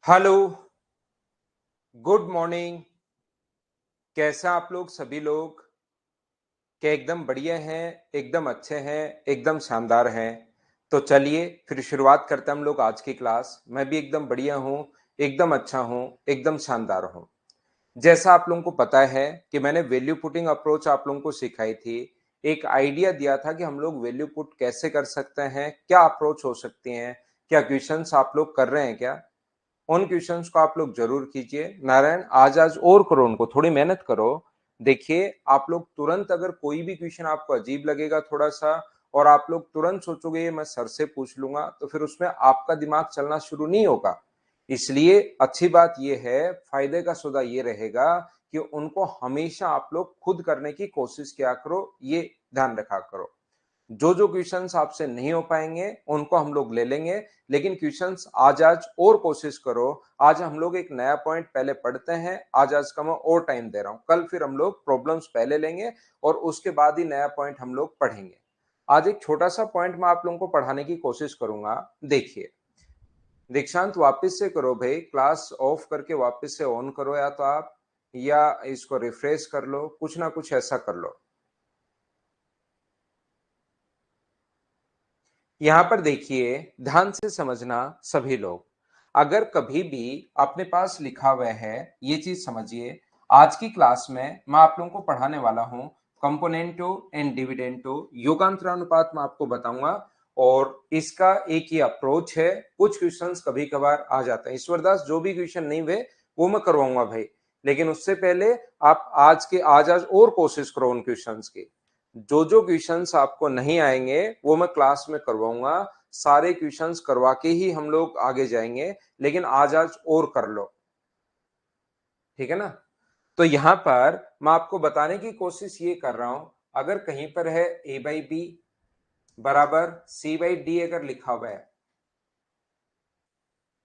Hello, good morning. कैसा आप लोग सभी लोग? क्या एकदम बढ़िया हैं, एकदम अच्छे हैं, एकदम शानदार हैं? तो चलिए फिर शुरुआत करते हैं हम लोग आज की क्लास। मैं भी एकदम बढ़िया हूँ, एकदम अच्छा हूँ, एकदम शानदार हूँ। जैसा आप लोगों को पता है कि मैंने वैल्यू पुटिंग अप्रोच आप लोगों को सिखाई थी। एक आइडिया दिया था कि हम लोग वैल्यू पुट कैसे कर सकते हैं, क्या अप्रोच हो सकती हैं, क्या क्वेश्चंस आप लोग कर रहे हैं क्या? उन क्वेश्चंस को आप लोग जरूर कीजिए। नारायण आज और करो, उनको थोड़ी मेहनत करो। देखिए आप लोग तुरंत अगर कोई भी क्वेश्चन आपको अजीब लगेगा थोड़ा सा, और आप लोग तुरंत सोचोगे ये मैं सर से पूछ लूंगा, तो फिर उसमें आपका दिमाग चलना शुरू नहीं होगा। इसलिए अच्छी बात यह है, फायदे का सौदा ये रहेगा कि उनको हमेशा आप लोग खुद करने की कोशिश किया करो, ये ध्यान रखा करो। जो जो क्वेश्चंस आपसे नहीं हो पाएंगे उनको हम लोग ले लेंगे, लेकिन क्वेश्चंस आज और कोशिश करो। आज हम लोग एक नया पॉइंट पहले पढ़ते हैं। आज का मैं और टाइम दे रहा हूं, कल फिर हम लोग प्रॉब्लम्स पहले लेंगे और उसके बाद ही नया पॉइंट हम लोग पढ़ेंगे। आज एक छोटा सा पॉइंट मैं आप लोगों को पढ़ाने की कोशिश करूंगा। देखिए दीक्षांत, वापस से करो भाई, क्लास ऑफ करके वापस से ऑन करो, या तो आप या इसको रिफ्रेश कर लो, कुछ ना कुछ ऐसा कर लो। यहां पर देखिए, ध्यान से समझना सभी लोग। अगर कभी भी अपने पास लिखा हुआ है, ये चीज समझिए। आज की क्लास में मैं आप लोगों को पढ़ाने वाला हूं कंपोनेंटो एंड डिविडेंटो, योगांतरानुपात मैं आपको बताऊंगा। और इसका एक ही अप्रोच है। कुछ क्वेश्चंस कभी कभार आ जाते हैं, ईश्वरदास जो भी क्वेश्चन नहीं हुए वो मैं करवाऊंगा भाई, लेकिन उससे पहले आप आज और कोशिश करो उन क्वेश्चंस की। जो जो क्वेश्चंस आपको नहीं आएंगे वो मैं क्लास में करवाऊंगा। सारे क्वेश्चंस करवा के ही हम लोग आगे जाएंगे, लेकिन आज और कर लो, ठीक है ना? तो यहां पर मैं आपको बताने की कोशिश ये कर रहा हूं, अगर कहीं पर है a बाई बी बराबर c बाई डी अगर लिखा हुआ है,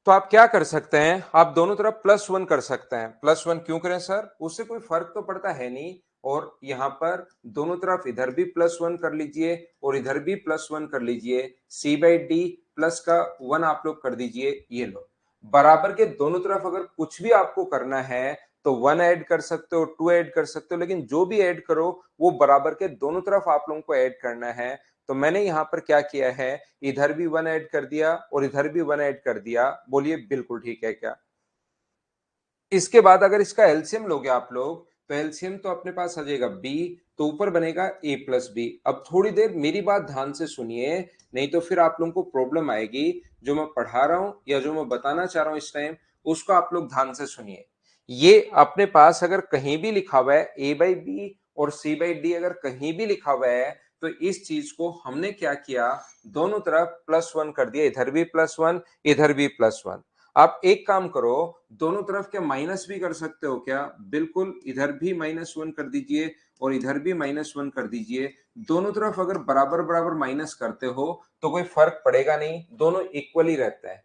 तो आप क्या कर सकते हैं, आप दोनों तरफ प्लस वन कर सकते हैं। प्लस वन क्यों करें सर? उससे कोई फर्क तो पड़ता है नहीं। और यहां पर दोनों तरफ इधर भी प्लस वन कर लीजिए और इधर भी प्लस वन कर लीजिए। सी बाई डी प्लस का वन आप लोग कर दीजिए। ये लो, बराबर के दोनों तरफ अगर कुछ भी आपको करना है तो वन ऐड कर सकते हो, टू ऐड कर सकते हो, लेकिन जो भी ऐड करो वो बराबर के दोनों तरफ आप लोगों को ऐड करना है। तो मैंने यहां पर क्या किया है, इधर भी वन ऐड कर दिया और इधर भी वन ऐड कर दिया। बोलिए बिल्कुल ठीक है क्या? इसके बाद अगर इसका एलसीएम लोगे आप लोग, तो एलसीएम तो अपने पास आ जाएगा बी, तो ऊपर बनेगा ए प्लस बी। अब थोड़ी देर मेरी बात ध्यान से सुनिए, नहीं तो फिर आप लोगों को प्रॉब्लम आएगी। जो मैं पढ़ा रहा हूं या जो मैं बताना चाह रहा हूं इस टाइम, उसको आप लोग ध्यान से सुनिए। ये अपने पास अगर कहीं भी लिखा हुआ है ए बाई बी और सी बाई डी, अगर कहीं भी लिखा हुआ है, तो इस चीज को हमने क्या किया, दोनों तरफ प्लस वन कर दिया। इधर भी प्लस वन, इधर भी प्लस वन। आप एक काम करो, दोनों तरफ क्या माइनस भी कर सकते हो क्या? बिल्कुल, इधर भी माइनस वन कर दीजिए और इधर भी माइनस वन कर दीजिए। दोनों तरफ अगर बराबर बराबर माइनस करते हो तो कोई फर्क पड़ेगा नहीं, दोनों इक्वली रहते हैं।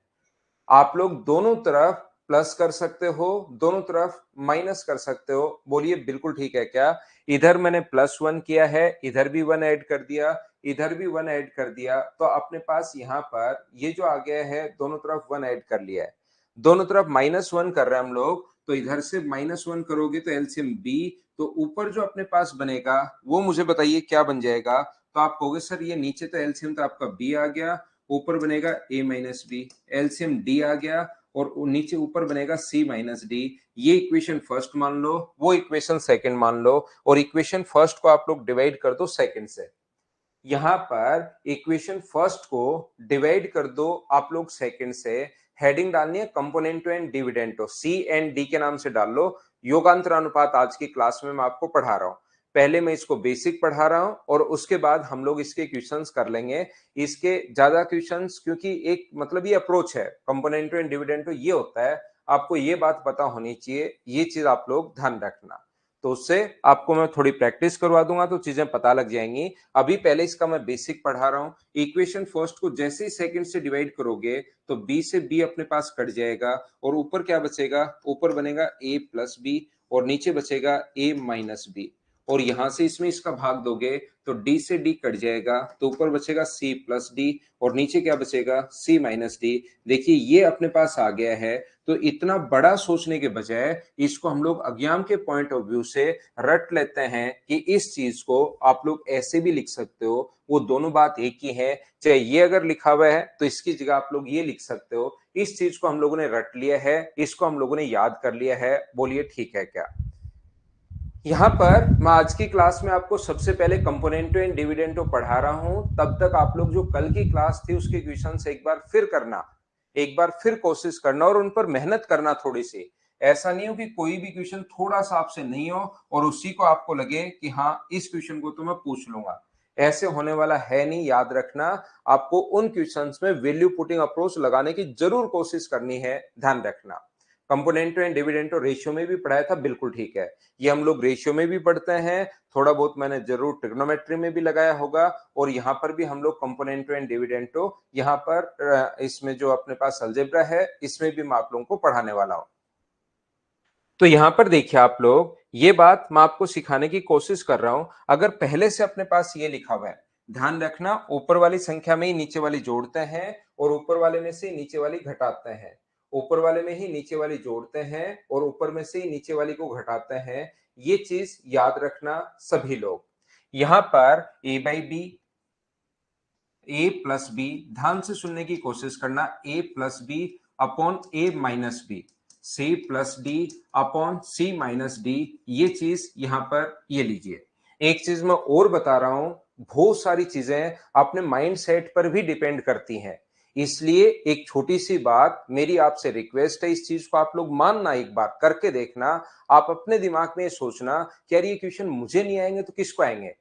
आप लोग दोनों तरफ प्लस कर सकते हो, दोनों तरफ माइनस कर सकते हो। बोलिए बिल्कुल ठीक है क्या? इधर मैंने प्लस वन किया है, इधर भी वन ऐड कर दिया, इधर भी वन ऐड कर दिया, तो अपने पास यहाँ पर ये जो आ गया है, दोनों तरफ वन ऐड कर लिया है। दोनों तरफ माइनस वन कर रहे हैं हम लोग, तो इधर से माइनस वन करोगे तो एलसीएम बी। तो ऊपर जो अपने पास बनेगा वो मुझे बताइए क्या बन जाएगा? तो आप कहोगे सर ये नीचे तो एलसीएम तो आपका बी आ गया, ऊपर बनेगा a minus B, LCM D आ गया, और नीचे ऊपर बनेगा c माइनस डी। ये इक्वेशन फर्स्ट मान लो, वो इक्वेशन सेकंड मान लो, और इक्वेशन फर्स्ट को आप लोग डिवाइड कर दो सेकंड से। यहां पर इक्वेशन फर्स्ट को डिवाइड कर दो आप लोग सेकंड से। हेडिंग डालनी है componendo and dividendo, C and D के नाम से डाल लो। योगांतर अनुपात आज की क्लास में मैं आपको पढ़ा रहा हूं। पहले मैं इसको बेसिक पढ़ा रहा हूं और उसके बाद हम लोग इसके क्वेश्चंस कर लेंगे। इसके ज्यादा क्वेश्चंस, क्योंकि एक मतलब ये अप्रोच है कंपोनेंटो एंड डिविडेंटो, ये होता है। आपको ये बात पता होनी चाहिए, ये चीज आप लोग ध्यान रखना। तो उससे आपको मैं थोड़ी प्रैक्टिस करवा दूंगा तो चीजें पता लग जाएंगी। अभी पहले इसका मैं बेसिक पढ़ा रहा हूं। इक्वेशन फर्स्ट को जैसे ही सेकंड से डिवाइड करोगे तो बी से बी अपने पास कट जाएगा, और ऊपर क्या बचेगा? ऊपर बनेगा ए प्लस बी और नीचे बचेगा ए माइनस बी। और यहां से इसमें इसका भाग दोगे तो d से d कट जाएगा, तो ऊपर बचेगा c प्लस डी और नीचे क्या बचेगा c माइनस डी। देखिए ये अपने पास आ गया है। तो इतना बड़ा सोचने के बजाय इसको हम लोग अज्ञान के पॉइंट ऑफ व्यू से रट लेते हैं कि इस चीज को आप लोग ऐसे भी लिख सकते हो, वो दोनों बात एक ही है। चाहे ये अगर लिखा हुआ है तो इसकी जगह आप लोग ये लिख सकते हो। इस चीज को हम लोगों ने रट लिया है, इसको हम लोगों ने याद कर लिया है। बोलिए ठीक है क्या? यहां पर मैं आज की क्लास में आपको सबसे पहले कंपोनेंटो एंड डिविडेंडो पढ़ा रहा हूं। तब तक आप लोग जो कल की क्लास थी उसके क्वेश्चंस एक बार फिर करना, एक बार फिर कोशिश करना और उन पर मेहनत करना थोड़ी सी। ऐसा नहीं हो कि कोई भी क्वेश्चन थोड़ा सा आपसे नहीं हो और उसी को आपको लगे कि हाँ इस क्वेश्चन को तो मैं पूछ लूंगा। ऐसे होने वाला है नहीं, याद रखना। आपको उन क्वेश्चंस में वैल्यू पुटिंग अप्रोच लगाने की जरूर कोशिश करनी है, ध्यान रखना। कंपोनेंटो एंड डिविडेंडो रेशियो में भी पढ़ाया था, बिल्कुल ठीक है। ये हम लोग रेशियो में भी पढ़ते हैं, थोड़ा बहुत मैंने जरूर ट्रिग्नोमेट्री में भी लगाया होगा। और यहाँ पर भी हम लोग कंपोनेंटो एंड डिविडेंडो, यहाँ पर इसमें जो अपने पास अलजेब्रा है इसमें भी मैं आप लोगों को पढ़ाने वाला हूं। तो यहां पर देखिए आप लोग, ये बात मैं आपको सिखाने की कोशिश कर रहा हूं। अगर पहले से अपने पास ये लिखा हुआ है, ध्यान रखना, ऊपर वाली संख्या में ही नीचे वाली जोड़ते हैं और ऊपर वाले में से नीचे वाली घटाते हैं। ऊपर वाले में ही नीचे वाली जोड़ते हैं और ऊपर में से ही नीचे वाली को घटाते हैं। ये चीज याद रखना सभी लोग। यहां पर a by B, A plus B, ध्यान से सुनने की कोशिश करना, A plus B upon A minus B, C plus D upon C minus D. ये चीज यहां पर ये लीजिए। एक चीज मैं और बता रहा हूं, बहुत सारी चीजें अपने माइंड सेट पर भी डिपेंड करती हैं। इसलिए एक छोटी सी बात मेरी आपसे रिक्वेस्ट है, इस चीज को आप लोग मानना, एक बार करके देखना। आप अपने दिमाग में ये सोचना कि यार ये क्वेश्चन मुझे नहीं आएंगे तो किसको आएंगे।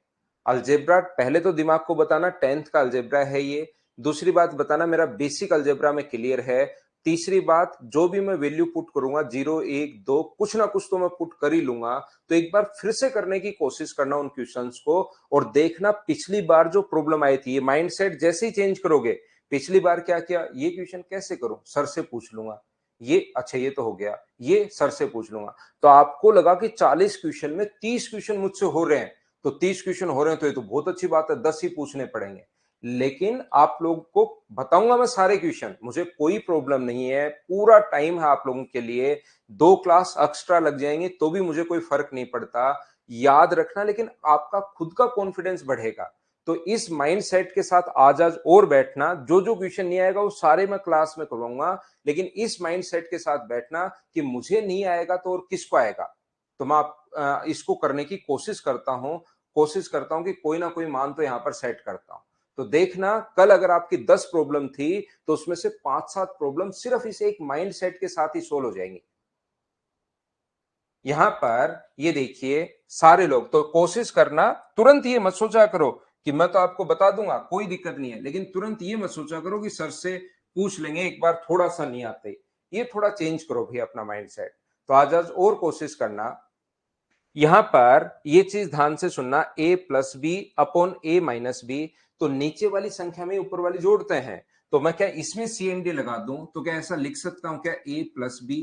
अलजेब्रा पहले तो दिमाग को बताना 10th का अलजेब्रा है ये। दूसरी बात बताना मेरा बेसिक अलजेब्रा में क्लियर है। तीसरी बात, जो भी मैं वैल्यू पुट करूंगा 0 1 2 कुछ ना कुछ तो मैं पुट कर ही लूंगा। तो एक बार फिर से करने की कोशिश करना उन क्वेश्चंस को और देखना पिछली बार जो प्रॉब्लम आई थी, ये माइंडसेट जैसे ही चेंज करोगे। पिछली बार क्या किया, ये क्वेश्चन कैसे करूं, सर से पूछ लूंगा। ये अच्छा ये तो हो गया, ये सर से पूछ लूंगा। तो आपको लगा कि 40 क्वेश्चन में 30 क्वेश्चन मुझसे हो रहे हैं, तो 30 क्वेश्चन हो रहे हैं तो ये तो बहुत अच्छी बात है, 10 ही पूछने पड़ेंगे। लेकिन आप लोगों को बताऊंगा मैं सारे क्वेश्चन, मुझे कोई प्रॉब्लम नहीं है, पूरा टाइम है आप लोगों के लिए। 2 क्लास एक्स्ट्रा लग जाएंगे तो भी मुझे कोई फर्क नहीं पड़ता, याद रखना। लेकिन आपका खुद का कॉन्फिडेंस बढ़ेगा। तो इस माइंडसेट के साथ आज और बैठना, जो जो क्वेश्चन नहीं आएगा वो सारे मैं क्लास में करवाऊंगा। लेकिन इस माइंडसेट के साथ बैठना कि मुझे नहीं आएगा तो और किसको आएगा। तो मैं इसको करने की कोशिश करता हूं कि कोई ना कोई मान तो यहां पर सेट करता हूं। तो देखना, कल अगर आपकी 10 प्रॉब्लम थी तो उसमें से 5-7 प्रॉब्लम सिर्फ इस एक माइंडसेट के साथ ही सोल्व हो जाएंगी। यहां पर ये देखिए सारे लोग, तो कोशिश करना, तुरंत ये मत सोचा करो कि मैं तो आपको बता दूंगा कोई दिक्कत नहीं है, लेकिन तुरंत ये मत सोचा करो कि सर से पूछ लेंगे एक बार, थोड़ा सा नहीं आते। ये थोड़ा चेंज करो भी अपना माइंडसेट। तो आज और कोशिश करना। यहां पर ये चीज ध्यान से सुनना, a plus B upon A minus b. तो नीचे वाली संख्या में ऊपर वाली जोड़ते हैं, तो मैं क्या इसमें सी एन डी लगा दूं तो क्या ऐसा लिख सकता हूं क्या, a plus b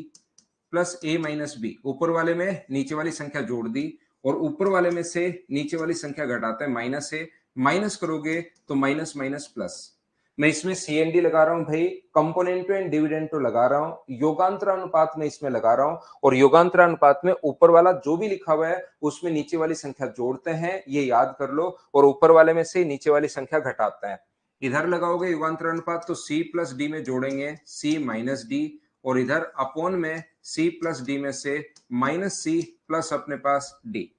plus a minus b. ऊपर वाले में नीचे वाली संख्या जोड़ दी और ऊपर वाले में से नीचे वाली संख्या घटाते हैं, माइनस से माइनस करोगे तो माइनस माइनस प्लस। मैं इसमें सीएनडी लगा रहा हूं भाई, कंपोनेंटो एंड डिविडेंडो लगा रहा हूं, योगांतर अनुपात में इसमें लगा रहा हूं। और योगांतर अनुपात में ऊपर वाला जो भी लिखा हुआ है उसमें नीचे वाली संख्या जोड़ते हैं, ये याद कर लो। और ऊपर वाले में से नीचे वाली संख्या घटाते हैं। इधर लगाओगे योगांतर अनुपात तो सी प्लस डी में जोड़ेंगे सी माइनस डी, और इधर अपोन में सी प्लस डी में से माइनस सी प्लस अपने पास डी।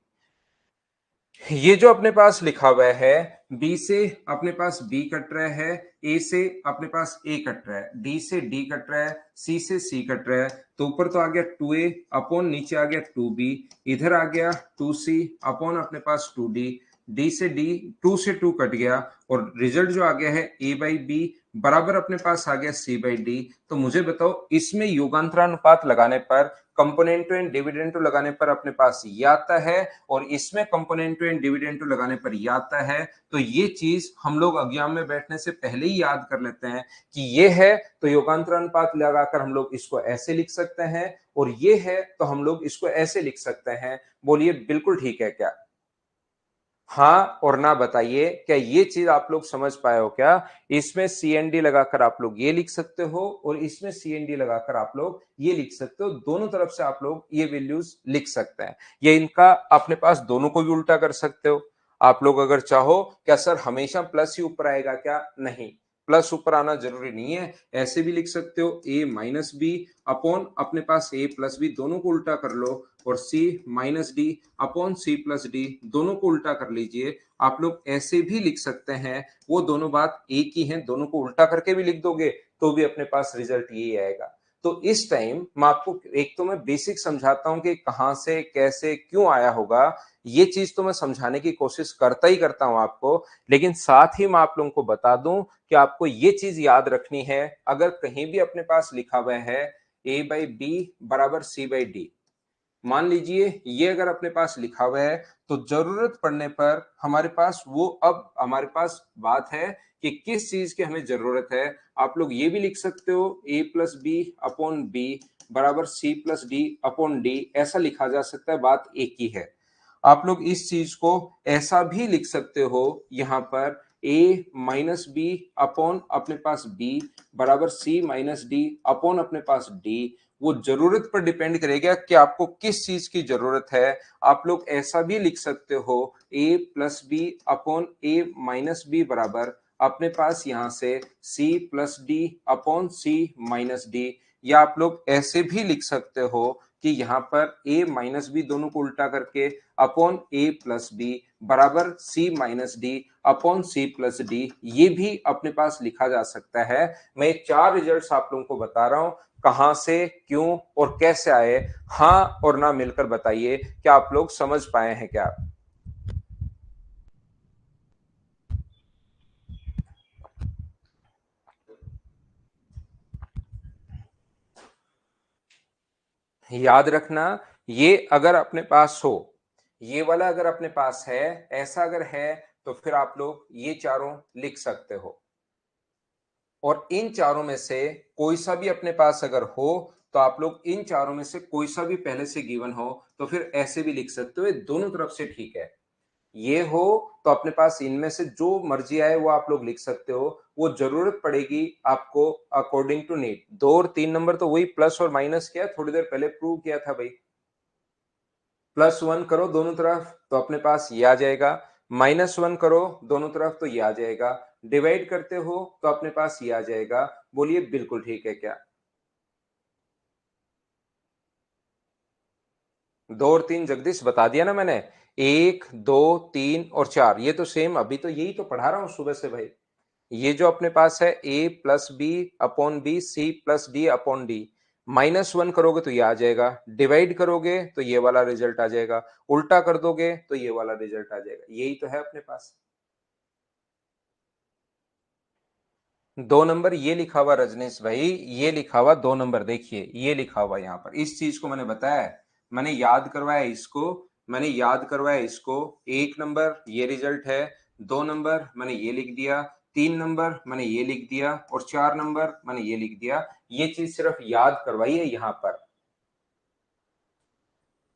ये जो अपने पास लिखा हुआ है, बी से अपने पास बी कट रहा है, ए से अपने पास ए कट रहा है, डी से डी कट रहा है, सी से सी कट रहा है। तो ऊपर तो आ गया 2a अपॉन नीचे आ गया 2b, इधर आ गया 2c अपॉन अपने पास 2d, डी से डी 2 से 2 कट गया और रिजल्ट जो आ गया है a बाई बी बराबर अपने पास आ गया c बाई डी। तो मुझे बताओ इसमें योगांतरानुपात लगाने पर, कंपोनेंटो एंड डिविडेंडो लगाने पर अपने पास ये आता है और इसमें कंपोनेंटो एंड डिविडेंडो लगाने पर ये आता है। तो ये चीज हम लोग एग्जाम में बैठने से पहले ही याद कर लेते हैं कि ये है तो योगांतरानुपात लगाकर हम लोग इसको ऐसे लिख सकते हैं, और ये है तो हम लोग इसको ऐसे लिख सकते हैं। बोलिए बिल्कुल ठीक है क्या? हाँ और ना बताइए, क्या ये चीज आप लोग समझ पाए हो क्या? इसमें सी एन डी लगाकर आप लोग ये लिख सकते हो और इसमें सी एन डी लगाकर आप लोग ये लिख सकते हो। दोनों तरफ से आप लोग ये वैल्यूज लिख सकते हैं। ये इनका अपने पास दोनों को भी उल्टा कर सकते हो आप लोग अगर चाहो। क्या सर हमेशा प्लस ही ऊपर आएगा क्या? नहीं, प्लस ऊपर आना जरूरी नहीं है। ऐसे भी लिख सकते हो ए माइनस बी अपॉन अपने पास ए प्लस बी, दोनों को उल्टा कर लो, और C minus D upon C plus D, दोनों को उल्टा कर लीजिए। आप लोग ऐसे भी लिख सकते हैं, वो दोनों बात एक ही है, दोनों को उल्टा करके भी लिख दोगे तो भी अपने पास रिजल्ट यही आएगा। तो इस टाइम मैं आपको एक तो मैं बेसिक समझाता हूं कि कहां से कैसे क्यों आया होगा। ये चीज तो मैं समझाने की कोशिश करता ही करता हूं आपको, लेकिन साथ ही मैं आप लोगों को बता दूं कि आपको ये चीज याद रखनी है। अगर कहीं भी अपने पास लिखा हुआ है ए बाई बी बराबर सी बाई डी, मान लीजिए ये अगर अपने पास लिखा हुआ है, तो जरूरत पड़ने पर हमारे पास वो, अब हमारे पास बात है कि किस चीज की हमें जरूरत है। आप लोग ये भी लिख सकते हो a plus B upon b बराबर c plus D upon d, ऐसा लिखा जा सकता है, बात एक ही है। आप लोग इस चीज को ऐसा भी लिख सकते हो, यहां पर ए माइनस बी अपॉन अपने पास बी बराबर सी माइनस डी अपॉन अपने पास डी। वो जरूरत पर डिपेंड करेगा कि आपको किस चीज की जरूरत है। आप लोग ऐसा भी लिख सकते हो a plus B upon A minus B बराबर अपने पास यहां से सी plus D upon C minus D. या आप लोग ऐसे भी लिख सकते हो कि यहाँ पर a माइनस बी दोनों को उल्टा करके अपॉन a प्लस बी बराबर c minus D upon c plus D, ये भी अपने पास लिखा जा सकता है। मैं चार रिजल्ट्स आप लोगों को बता रहा हूं, कहां से क्यों और कैसे आए। हाँ और ना मिलकर बताइए, क्या आप लोग समझ पाए हैं क्या? याद रखना, ये अगर अपने पास हो, ये वाला अगर अपने पास है, ऐसा अगर है, तो फिर आप लोग ये चारों लिख सकते हो। और इन चारों में से कोई सा भी अपने पास अगर हो, तो आप लोग इन चारों में से कोई सा भी पहले से गिवन हो, तो फिर ऐसे भी लिख सकते हो। ये दोनों तरफ से ठीक है। ये हो तो अपने पास इनमें से जो मर्जी आए वो आप लोग लिख सकते हो। वो जरूरत पड़ेगी आपको अकॉर्डिंग टू नीड। 2 और 3 नंबर तो वही प्लस और माइनस किया, थोड़ी देर पहले प्रूव किया था भाई। +1 करो दोनों तरफ तो अपने पास ये आ जाएगा, -1 करो दोनों तरफ तो ये आ जाएगा, डिवाइड करते हो तो अपने पास ये आ जाएगा। बोलिए बिल्कुल ठीक है क्या? 2 और 3 जगदीश बता दिया ना मैंने। 1 2 3 और 4, ये तो सेम, अभी तो यही तो पढ़ा रहा हूं सुबह से भाई। ये जो अपने पास है a plus B upon b C plus D upon d, -1 करोगे तो ये आ जाएगा, डिवाइड करोगे तो ये वाला रिजल्ट आ जाएगा, उल्टा कर दोगे तो ये वाला रिजल्ट आ जाएगा। यही तो है अपने पास। 2 नंबर ये लिखा हुआ रजनीश भाई, ये लिखा हुआ 2 नंबर, देखिए ये लिखा हुआ यहाँ पर, इस चीज को मैंने बताया है, मैंने याद करवाया इसको, मैंने याद करवाया इसको। 1 नंबर ये रिजल्ट है, 2 नंबर मैंने ये लिख दिया, 3 नंबर मैंने ये लिख दिया, और 4 नंबर मैंने ये लिख दिया। ये चीज सिर्फ याद करवाई है यहाँ पर।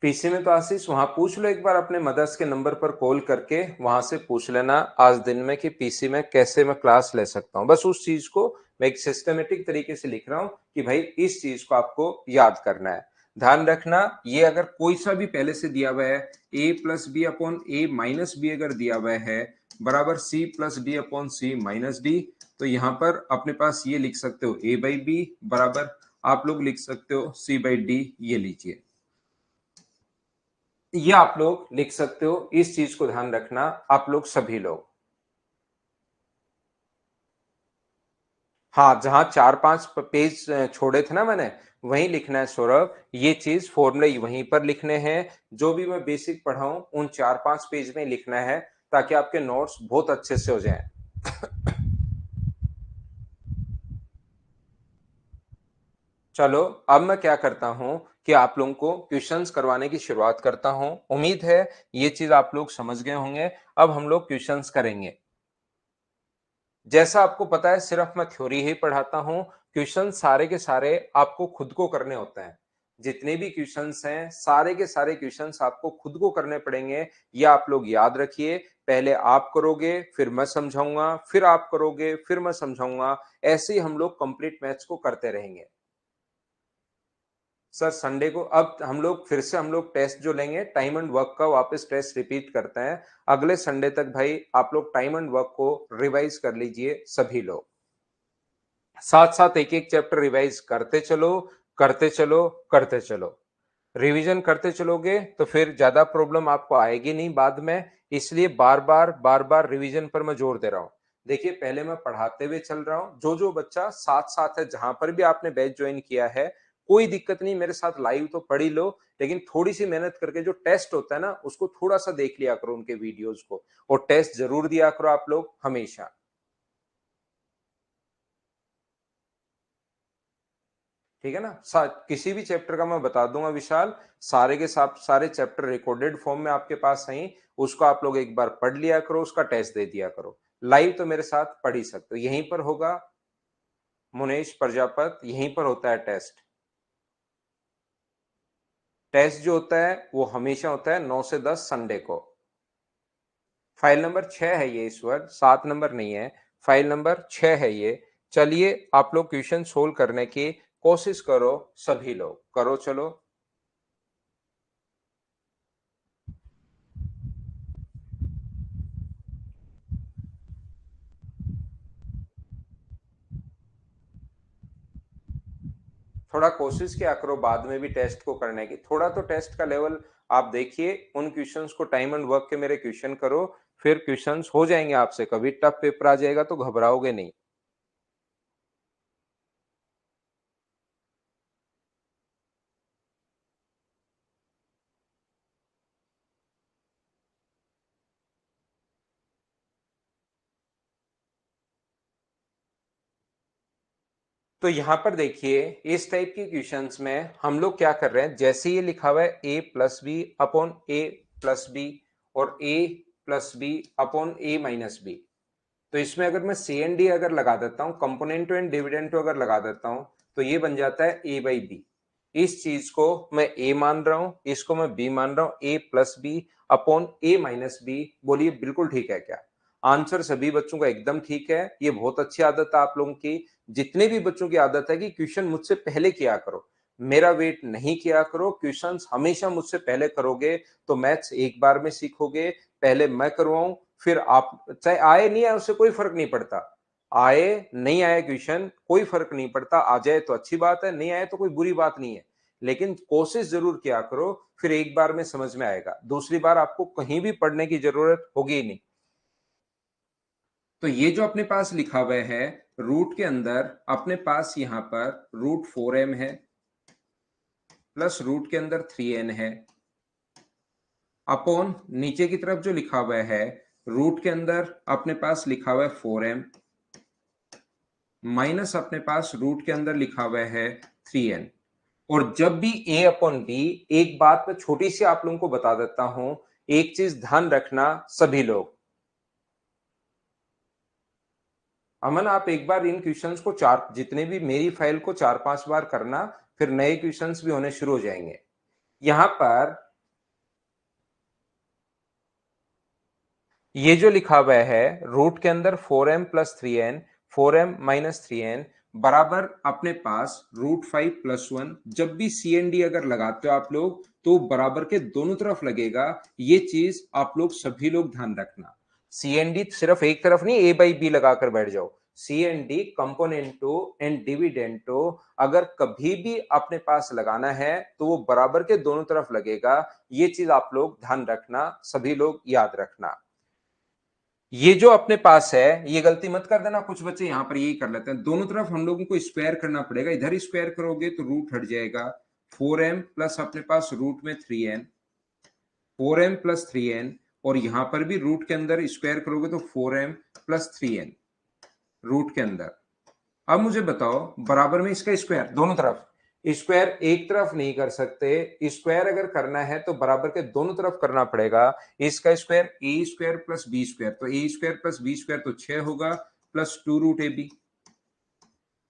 पीसी में तो आशीष वहां पूछ लो एक बार, अपने मदर्स के नंबर पर कॉल करके वहां से पूछ लेना आज दिन में कि पीसी में कैसे मैं क्लास ले सकता हूँ। बस उस चीज को मैं एक सिस्टमेटिक तरीके से लिख रहा हूँ कि भाई इस चीज को आपको याद करना है। ध्यान रखना, ये अगर कोई सा भी पहले से दिया हुआ है, ए प्लस बी अपॉन ए माइनस बी अगर दिया हुआ है बराबर c plus D upon C minus D, तो यहाँ पर अपने पास ये लिख सकते हो ए बाई बी बराबर आप लोग लिख सकते हो सी बाई डी। ये लीजिए, ये आप लोग लिख सकते हो। इस चीज को ध्यान रखना आप लोग सभी लोग। हाँ, जहां 4 5 पेज छोड़े थे ना मैंने, वहीं लिखना है सौरभ। ये चीज फॉर्मूले वहीं पर लिखने हैं, जो भी मैं बेसिक पढ़ाऊं उन 4 5 पेज में लिखना है, ताकि आपके नोट्स बहुत अच्छे से हो जाएं। चलो, अब मैं क्या करता हूं कि आप लोगों को क्वेश्चंस करवाने की शुरुआत करता हूं। उम्मीद है ये चीज आप लोग समझ गए होंगे। अब हम लोग क्वेश्चंस करेंगे। जैसा आपको पता है, सिर्फ मैं थ्योरी ही पढ़ाता हूं, क्वेश्चन सारे के सारे आपको खुद को करने होते हैं। जितने भी क्वेश्चंस हैं सारे के सारे क्वेश्चंस आपको खुद को करने पड़ेंगे। ये आप लोग याद रखिए, पहले आप करोगे फिर मैं समझाऊंगा, फिर आप करोगे फिर मैं समझाऊंगा, ऐसे ही हम लोग कंप्लीट मैथ्स को करते रहेंगे। सर संडे को अब हम लोग फिर से हम लोग टेस्ट जो लेंगे टाइम एंड वर्क का, वापस टेस्ट रिपीट करते हैं। अगले संडे तक भाई आप लोग टाइम एंड वर्क को रिवाइज कर लीजिए सभी लोग, साथ साथ एक एक चैप्टर रिवाइज करते चलो करते चलो करते चलो। रिवीजन करते चलोगे तो फिर ज्यादा प्रॉब्लम आपको आएगी नहीं बाद में, इसलिए बार बार रिवीजन पर मैं जोर दे रहा हूं। देखिए पहले मैं पढ़ाते हुए चल रहा हूं, जो जो बच्चा साथ साथ है, जहां पर भी आपने बैच ज्वाइन किया है कोई दिक्कत नहीं, मेरे साथ लाइव तो पढ़ ही लो, लेकिन थोड़ी सी मेहनत करके जो टेस्ट होता है ना उसको थोड़ा सा देख लिया करो उनके वीडियोज को, और टेस्ट जरूर दिया करो आप लोग हमेशा। ठीक है ना, किसी भी चैप्टर का मैं बता दूंगा विशाल, सारे के सारे चैप्टर रिकॉर्डेड फॉर्म में आपके पास है, उसको आप लोग एक बार पढ़ लिया करो, उसका टेस्ट दे दिया करो। लाइव तो मेरे साथ पढ़ ही सकते हो, यहीं पर होगा मुनेश प्रजापत, यहीं पर होता है टेस्ट। टेस्ट जो होता है वो हमेशा होता है 9 से 10 संडे को। फाइल नंबर 6 है ये, ईश्वर 7 नंबर नहीं है, फाइल नंबर 6 है ये। चलिए आप लोग क्वेश्चन सोल्व करने की कोशिश करो, सभी लोग करो चलो। थोड़ा कोशिश किया करो बाद में भी टेस्ट को करने की, थोड़ा तो टेस्ट का लेवल आप देखिए, उन क्वेश्चंस को टाइम एंड वर्क के मेरे क्वेश्चन करो, फिर क्वेश्चंस हो जाएंगे आपसे, कभी टफ पेपर आ जाएगा तो घबराओगे नहीं। तो यहां पर देखिए इस टाइप के क्वेश्चंस में हम लोग क्या कर रहे हैं, जैसे ये लिखा हुआ है a plus B upon a plus b और a plus B upon A minus b, तो इसमें अगर मैं सी एन डी अगर लगा देता हूं, कंपोनेंटो एंड डिविडेंटो अगर लगा देता हूं, तो ये बन जाता है a बाई बी। इस चीज को मैं a मान रहा हूं, इसको मैं b मान रहा हूं, a plus B upon A minus b. बोलिए बिल्कुल ठीक है क्या? आंसर सभी बच्चों का एकदम ठीक है, ये बहुत अच्छी आदत है आप लोगों की। जितने भी बच्चों की आदत है कि क्वेश्चन मुझसे पहले किया करो, मेरा वेट नहीं किया करो, क्वेश्चंस हमेशा मुझसे पहले करोगे तो मैथ्स एक बार में सीखोगे। पहले मैं करवाऊं फिर आप, चाहे आए नहीं आए उससे कोई फर्क नहीं पड़ता, आए नहीं आए क्वेश्चन कोई फर्क नहीं पड़ता, आ जाए तो अच्छी बात है, नहीं आए तो कोई बुरी बात नहीं है, लेकिन कोशिश जरूर किया करो, फिर एक बार में समझ में आएगा, दूसरी बार आपको कहीं भी पढ़ने की जरूरत होगी ही नहीं। तो ये जो अपने पास लिखा हुआ है रूट के अंदर, अपने पास यहां पर रूट 4m है प्लस रूट के अंदर 3n है, अपॉन नीचे की तरफ जो लिखा हुआ है रूट के अंदर अपने पास लिखा हुआ है 4m माइनस अपने पास रूट के अंदर लिखा हुआ है 3n। और जब भी a अपॉन बी, एक बात मैं छोटी सी आप लोगों को बता देता हूं, एक चीज ध्यान रखना सभी लोग, अमन आप एक बार इन क्वेश्चंस को चार, जितने भी मेरी फाइल को 4-5 बार करना, फिर नए क्वेश्चंस भी होने शुरू हो जाएंगे। यहां पर ये जो लिखा हुआ है रूट के अंदर 4m plus 3n, 4m minus 3n बराबर अपने पास रूट 5 प्लस 1, जब भी सी एन डी अगर लगाते हो आप लोग तो बराबर के दोनों तरफ लगेगा, ये चीज आप लोग सभी लोग ध्यान रखना। सी एन डी सिर्फ एक तरफ नहीं ए बाई बी लगाकर बैठ जाओ, C N D componendo and dividendo अगर कभी भी अपने पास लगाना है तो वो बराबर के दोनों तरफ लगेगा, ये चीज आप लोग ध्यान रखना, सभी लोग याद रखना। ये जो अपने पास है ये गलती मत कर देना, कुछ बच्चे यहां पर यही कर लेते हैं, दोनों तरफ हम लोगों को स्क्वायर करना पड़ेगा, इधर स्क्वायर करोगे तो रूट हट जाएगा, 4m प्लस अपने पास रूट में 3n, 4m प्लस 3n, और यहां पर भी रूट के अंदर स्क्वायर करोगे तो 4m प्लस 3n रूट के अंदर। अब मुझे बताओ बराबर में इसका स्क्वायर दोनों तरफ, स्क्वायर एक तरफ नहीं कर सकते, स्क्वायर अगर करना है तो बराबर के दोनों तरफ करना पड़ेगा। इसका स्क्वायर ए स्क्वायर प्लस बी स्क्वायर, तो A square plus B square तो 6 होगा प्लस 2 रूट ए बी,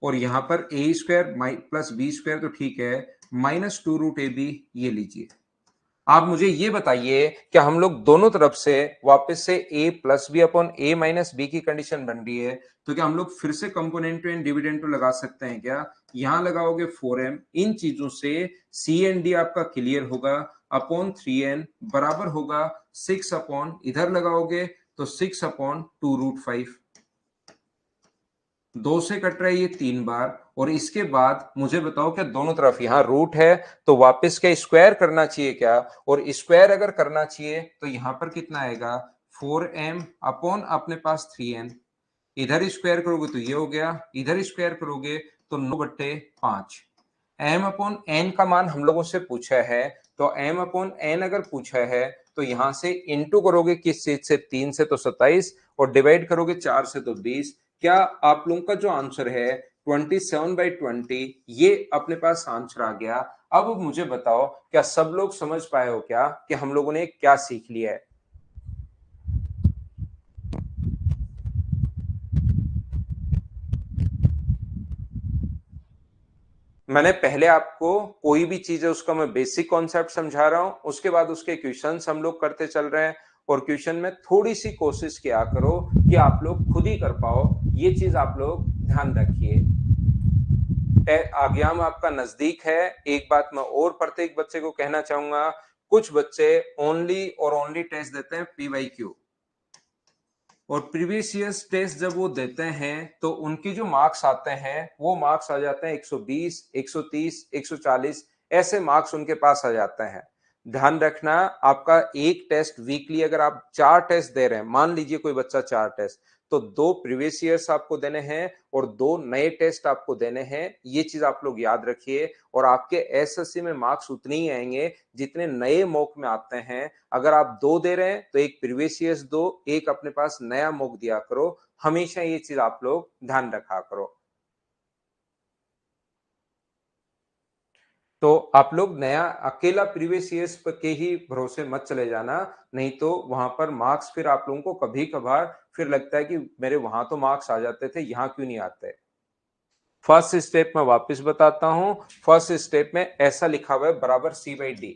और यहां पर ए स्क्वायर प्लस बी स्क्वायर तो ठीक है माइनस 2 रूट ए बी, ये लीजिए। आप मुझे ये बताइए कि हम लोग दोनों तरफ से वापस से a plus B upon a minus b की कंडीशन बन रही है, तो क्या हम लोग फिर से कंपोनेंटो एंड डिविडेंडो लगा सकते हैं क्या? यहां लगाओगे 4m, इन चीजों से c एंड d आपका क्लियर होगा, अपॉन 3n बराबर होगा 6 अपॉन, इधर लगाओगे तो 6 अपॉन 2 रूट 5। 2 से कट रहा है ये 3 बार, और इसके बाद मुझे बताओ क्या दोनों तरफ यहां रूट है तो वापस क्या स्क्वायर करना चाहिए क्या? और स्क्वायर अगर करना चाहिए तो यहां पर कितना आएगा? 4m अपॉन अपने पास 3n, इधर स्क्वायर करोगे तो ये हो गया, इधर स्क्वायर करोगे तो 9/5। m अपॉन n का मान हम लोगों से पूछा है, तो m अपॉन n अगर पूछा है तो यहां से इंटू करोगे किस चीज से? 3 से तो 27, और डिवाइड करोगे 4 से तो 20। क्या आप लोगों का जो आंसर है 27/20, ये अपने पास आंसर आ गया। अब मुझे बताओ क्या सब लोग समझ पाए हो क्या कि हम लोगों ने क्या सीख लिया है? मैंने पहले आपको कोई भी चीज है उसका मैं बेसिक कॉन्सेप्ट समझा रहा हूं, उसके बाद उसके क्वेश्चंस हम लोग करते चल रहे हैं, और क्वेश्चन में थोड़ी सी कोशिश किया करो कि आप लोग खुद ही कर पाओ, ये चीज आप लोग ध्यान रखिए। एग्जाम आपका नजदीक है। एक बात मैं और प्रत्येक बच्चे को कहना चाहूंगा, कुछ बच्चे ओनली और ओनली टेस्ट देते हैं PYQ, और प्रीवियस ईयर्स टेस्ट जब वो देते हैं तो उनकी जो मार्क्स आते हैं वो मार्क्स आ जाते हैं 120, 130, 140, ऐसे मार्क्स उनके पास आ जाते हैं। ध्यान रखना, आपका एक टेस्ट वीकली, अगर आप 4 टेस्ट दे रहे हैं, मान लीजिए कोई बच्चा 4 टेस्ट, तो 2 प्रीवियस ईयर्स आपको देने हैं और 2 नए टेस्ट आपको देने हैं। ये चीज आप लोग याद रखिए, और आपके एसएससी में मार्क्स उतने ही आएंगे जितने नए मॉक में आते हैं। अगर आप 2 दे रहे हैं तो एक प्रीवियस ईयर्स दो, एक अपने पास नया मॉक दिया करो। हमेशा ये चीज आप लोग ध्यान रखा करो। तो आप लोग नया अकेला प्रीवियस ईयर्स के ही भरोसे मत चले जाना, नहीं तो वहां पर मार्क्स फिर आप लोगों को कभी कभार फिर लगता है कि मेरे वहां तो मार्क्स आ जाते थे, यहाँ क्यों नहीं आते। फर्स्ट स्टेप में वापस बताता हूं। फर्स्ट स्टेप में ऐसा लिखा हुआ है बराबर C/D,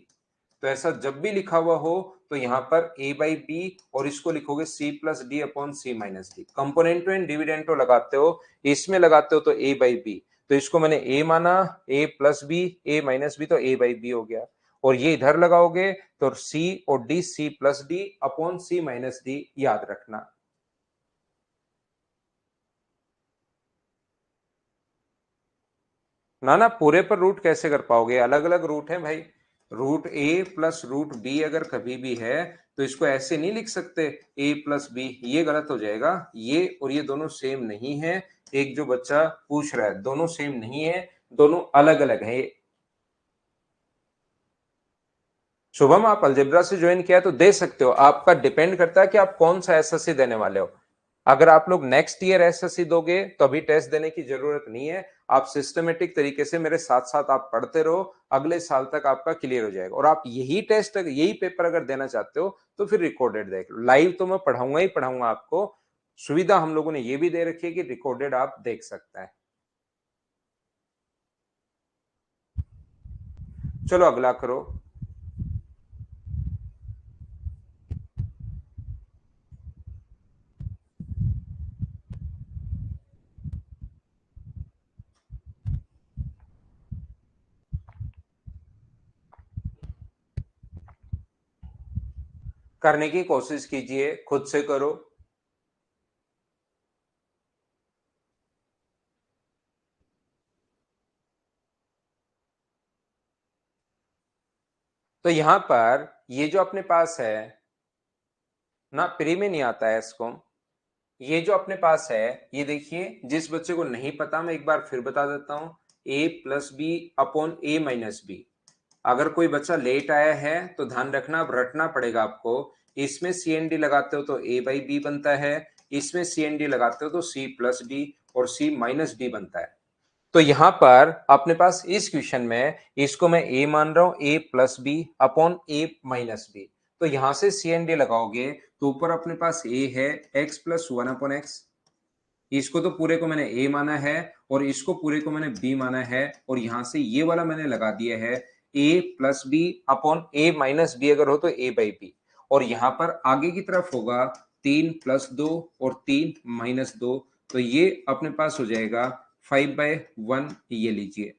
तो ऐसा जब भी लिखा हुआ हो तो यहां पर A/B, और इसको लिखोगे C+D अपॉन C-D। कंपोनेंटो एंड डिविडेंटो लगाते हो, इसमें लगाते हो तो A/B, तो इसको मैंने A माना, A+B, A-B तो A/B हो गया, और ये इधर लगाओगे तो C और D C+D अपॉन C-D, याद रखना। ना ना, पूरे पर रूट कैसे कर पाओगे? अलग अलग रूट है भाई। रूट ए प्लस रूट बी अगर कभी भी है तो इसको ऐसे नहीं लिख सकते A+B, ये गलत हो जाएगा। ये और ये दोनों सेम नहीं है। एक जो बच्चा पूछ रहा है, दोनों सेम नहीं है, दोनों अलग अलग है। शुभम, आप अलजेब्रा से ज्वाइन किया तो दे सकते हो, आपका डिपेंड करता है कि आप कौन सा एसएससी देने वाले हो। अगर आप लोग नेक्स्ट ईयर एसएससी दोगे तो अभी टेस्ट देने की जरूरत नहीं है। आप सिस्टमेटिक तरीके से मेरे साथ साथ आप पढ़ते रहो, अगले साल तक आपका क्लियर हो जाएगा। और आप यही टेस्ट, यही पेपर अगर देना चाहते हो तो फिर रिकॉर्डेड देख लो। लाइव तो मैं पढ़ाऊंगा ही पढ़ाऊंगा आपको, सुविधा हम लोगों ने ये भी दे रखी है कि रिकॉर्डेड आप देख सकते हैं। चलो अगला करो। करने की कोशिश कीजिए, खुद से करो। तो यहां पर ये जो अपने पास है ना, प्री में नहीं आता है इसको। ये जो अपने पास है, ये देखिए, जिस बच्चे को नहीं पता मैं एक बार फिर बता देता हूं, A+B अपॉन A-B। अगर कोई बच्चा लेट आया है तो ध्यान रखना, अब रटना पड़ेगा आपको। इसमें CND लगाते हो तो A/B बनता है, इसमें CND लगाते हो तो C+D और C-D बनता है। तो यहां पर अपने पास इस क्वेश्चन में इसको मैं A मान रहा हूं, A+B अपॉन A-B। तो यहां से CND लगाओगे तो ऊपर अपने पास A है, x+1 अपॉन x, इसको तो पूरे को मैंने A माना है, और इसको पूरे को मैंने b माना है और यहां से ये वाला मैंने लगा दिया है a plus B upon a minus b अगर हो तो a बाई बी, और यहां पर आगे की तरफ होगा 3 प्लस 2 और 3 माइनस 2, तो ये अपने पास हो जाएगा 5/1, ये लीजिए।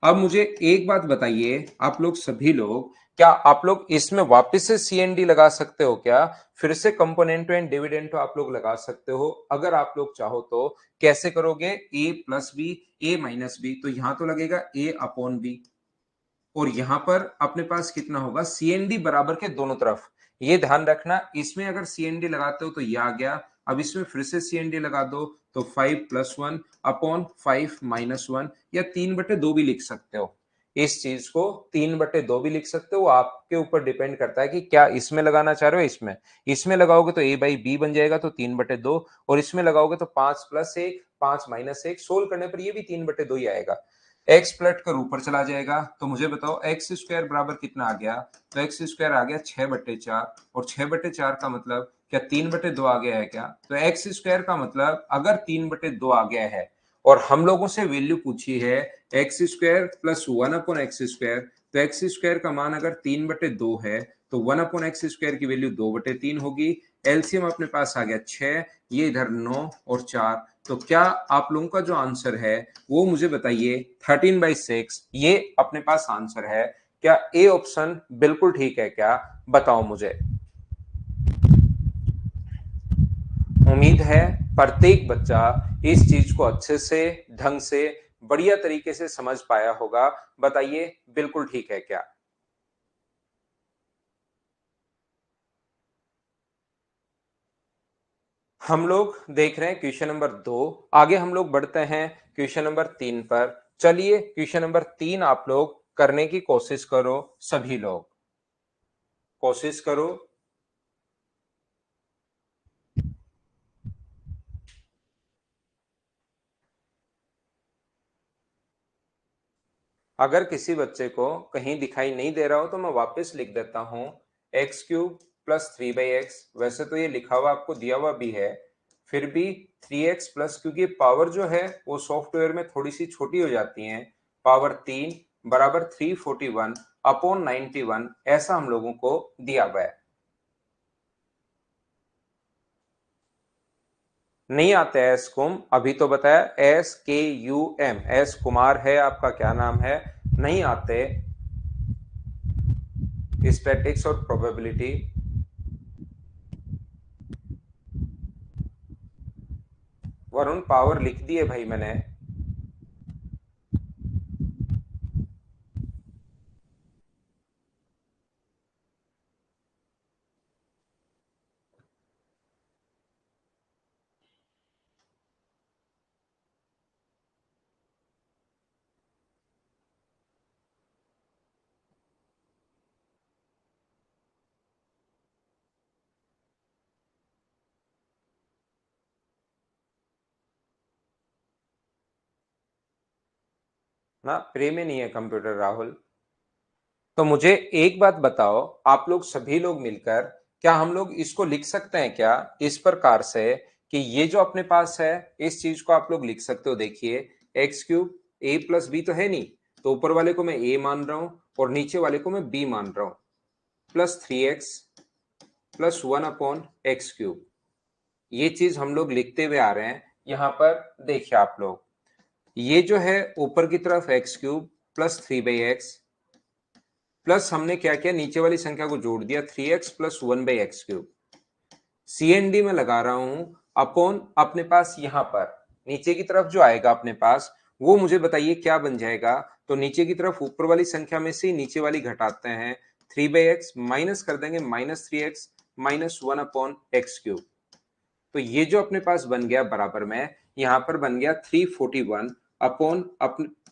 अब मुझे एक बात बताइए आप लोग सभी लोग, क्या आप लोग इसमें वापस से सीएनडी लगा सकते हो क्या? फिर से कंपोनेंटो एंड डिविडेंडो आप लोग लगा सकते हो अगर आप लोग चाहो तो। कैसे करोगे? a plus b a minus b, तो यहां तो लगेगा a अपॉन बी, और यहां पर अपने पास कितना होगा? सीएनडी बराबर के दोनों तरफ। ये ध्यान रखना, इसमें अगर सीएनडी लगाते हो तो ये आ गया, अब इसमें फिर से सीएनडी लगा दो तो 5+1 अपॉन 5-1, या 3/2 भी लिख सकते हो। इस चीज को 3/2 भी लिख सकते हो, आपके ऊपर डिपेंड करता है कि क्या इसमें लगाना चाह रहे हो। इसमें लगाओगे तो a बाई बी बन जाएगा, तो 3/2, और इसमें लगाओगे तो 5+1 5-1, सोल्व करने पर ये भी 3/2 ही आएगा। एक्स पलट कर ऊपर चला जाएगा, तो मुझे बताओ एक्स स्क्वायर बराबर कितना आ गया? तो एक्स स्क्वायर आ गया 6/4, और 6/4 का मतलब क्या 3/2 आ गया है क्या? तो एक्स स्क्वायर का मतलब अगर 3/2 आ गया है और हम लोगों से वैल्यू पूछी है एक्स स्क्वायर प्लस 1/x², तो एक्स स्क्वायर का मान अगर 3/2 है तो 1/x² की वैल्यू 2/3 होगी। एलसीएम अपने पास आ गया 6, ये इधर 9 और 4, तो क्या आप लोगों का जो आंसर है वो मुझे बताइए 13/6, ये अपने पास आंसर है। क्या ए ऑप्शन बिल्कुल ठीक है क्या? बताओ मुझे। उम्मीद है प्रत्येक बच्चा इस चीज को अच्छे से, ढंग से, बढ़िया तरीके से समझ पाया होगा। बताइए बिल्कुल ठीक है क्या? हम लोग देख रहे हैं क्वेश्चन नंबर 2, आगे हम लोग बढ़ते हैं क्वेश्चन नंबर 3 पर। चलिए क्वेश्चन नंबर 3 आप लोग करने की कोशिश करो, सभी लोग कोशिश करो। अगर किसी बच्चे को कहीं दिखाई नहीं दे रहा हो तो मैं वापस लिख देता हूं, x³ प्लस 3/x, वैसे तो ये लिखा हुआ आपको दिया हुआ भी है, फिर भी 3x प्लस, क्योंकि पावर जो है वो सॉफ्टवेयर में थोड़ी सी छोटी हो जाती है, पावर 3 बराबर 341 अपॉन 91, ऐसा हम लोगों को दिया हुआ है। नहीं आते एस कुम, अभी तो बताया SKUM, एस कुमार है आपका, क्या नाम है? नहीं आते स्टैटिक्स और प्रोबेबिलिटी। वरुण पावर लिख दिए भाई मैंने। ना प्रे में नहीं है कंप्यूटर राहुल। तो मुझे एक बात बताओ, आप लोग सभी लोग मिलकर क्या हम लोग इसको लिख सकते हैं क्या इस प्रकार से कि ये जो अपने पास है इस चीज को आप लोग लिख सकते हो। देखिए x³ a प्लस बी तो है नहीं, तो ऊपर वाले को मैं a मान रहा हूं और नीचे वाले को मैं b मान रहा हूं, प्लस 3x प्लस 1/x³, ये चीज हम लोग लिखते हुए आ रहे हैं। यहां पर देखिए आप लोग, ये जो है ऊपर की तरफ x³ प्लस 3/x, प्लस हमने क्या किया, नीचे वाली संख्या को जोड़ दिया 3x प्लस 1/x³। सीएनडी में लगा रहा हूं अपॉन अपने पास यहां पर नीचे की तरफ जो आएगा अपने पास, वो मुझे बताइए क्या बन जाएगा। तो नीचे की तरफ ऊपर वाली संख्या में से ही नीचे वाली घटाते हैं, 3/x माइनस कर देंगे -3x माइनस 1/x³। तो ये जो अपने पास बन गया बराबर में, यहां पर बन गया 341 अपॉन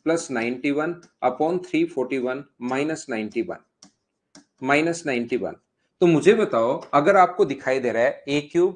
प्लस 91 अपॉन 341 -91। तो मुझे बताओ अगर आपको दिखाई दे रहा है a³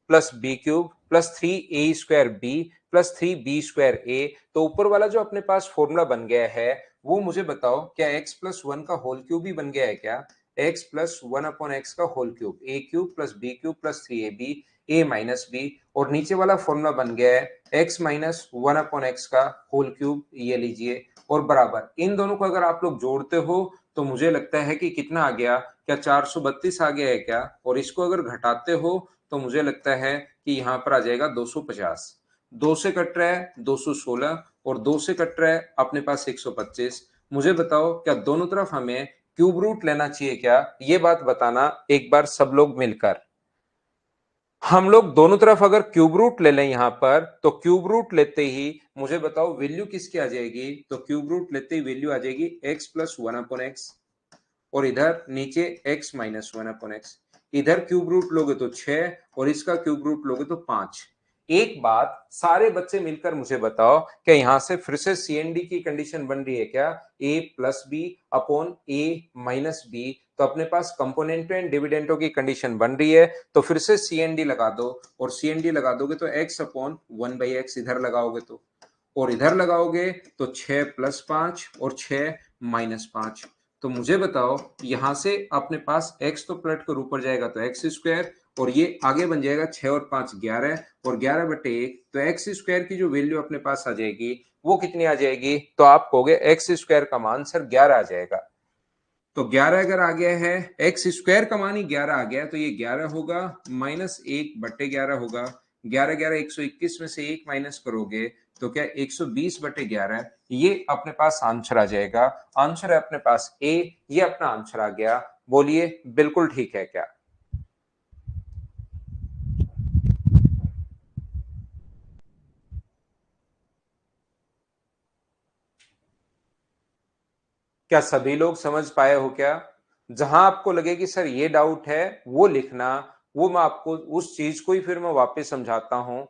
plus b³ plus 3a² b plus 3b² a, तो ऊपर वाला जो अपने पास फॉर्मूला बन गया है वो मुझे बताओ क्या x+1 का होल क्यूब भी बन गया है क्या? x+1/x का whole cube, a³ plus b³ plus 3ab, a minus b, और नीचे वाला फॉर्मूला बन गया है x माइनस 1/x का होल क्यूब, ये लीजिए, और बराबर इन दोनों को अगर आप लोग जोड़ते हो तो मुझे लगता है कि कितना आ गया, क्या 432 आ गया है क्या, और इसको अगर घटाते हो तो मुझे लगता है कि यहाँ पर आ जाएगा 250। 2 से कट रहा है 216 और 2 से कट रहा है अपने पास 125। मुझे बताओ क्या दोनों तरफ हमें क्यूब रूट लेना चाहिए क्या, ये बात बताना एक बार सब लोग मिलकर। हम लोग दोनों तरफ अगर क्यूब रूट ले लें यहां पर, तो क्यूब रूट लेते ही मुझे बताओ वैल्यू किसकी आ जाएगी, तो क्यूब रूट लेते ही वैल्यू आ जाएगी x प्लस 1/x, और इधर नीचे x माइनस 1/x। इधर क्यूब रूट लोगे तो 6 और इसका क्यूब रूट लोगे तो 5। एक बात सारे बच्चे मिलकर मुझे बताओ, क्या यहां से फिर से सीएनडी की कंडीशन बन रही है क्या, a plus B upon a minus b, तो अपने पास कंपोनेंटों एंड डिविडेंटों की कंडीशन बन रही है, तो फिर से सीएनडी लगा दो, और सीएनडी लगा दोगे तो x अपॉन 1/x इधर लगाओगे तो, और इधर लगाओगे तो 6 प्लस 5 और 6 माइनस 5। तो मुझे बताओ यहां से अपने पास x तो पलट कर ऊपर जाएगा तो एक्स स्क्वायर, और ये आगे बन जाएगा 6 और 5 11, और 11/1, तो एक्स स्क्वायर की जो वैल्यू अपने पास आ जाएगी वो कितनी आ जाएगी, तो आप कहोगे एक्स स्क्वायर का मान सर 11 आ जाएगा। तो 11 अगर आ गया है, एक्स स्क्वायर का मान ही 11 आ गया, तो ये 11 होगा माइनस 1/11 होगा। 11 11 121 में से 1 माइनस करोगे तो क्या 120/11, ये अपने पास आंसर आ जाएगा। आंसर है अपने पास ए, ये अपना आंसर आ गया। बोलिए बिल्कुल ठीक है क्या। क्या सभी लोग समझ पाए हो क्या। जहां आपको लगे कि सर ये डाउट है वो लिखना, वो मैं आपको उस चीज को ही फिर मैं वापस समझाता हूं।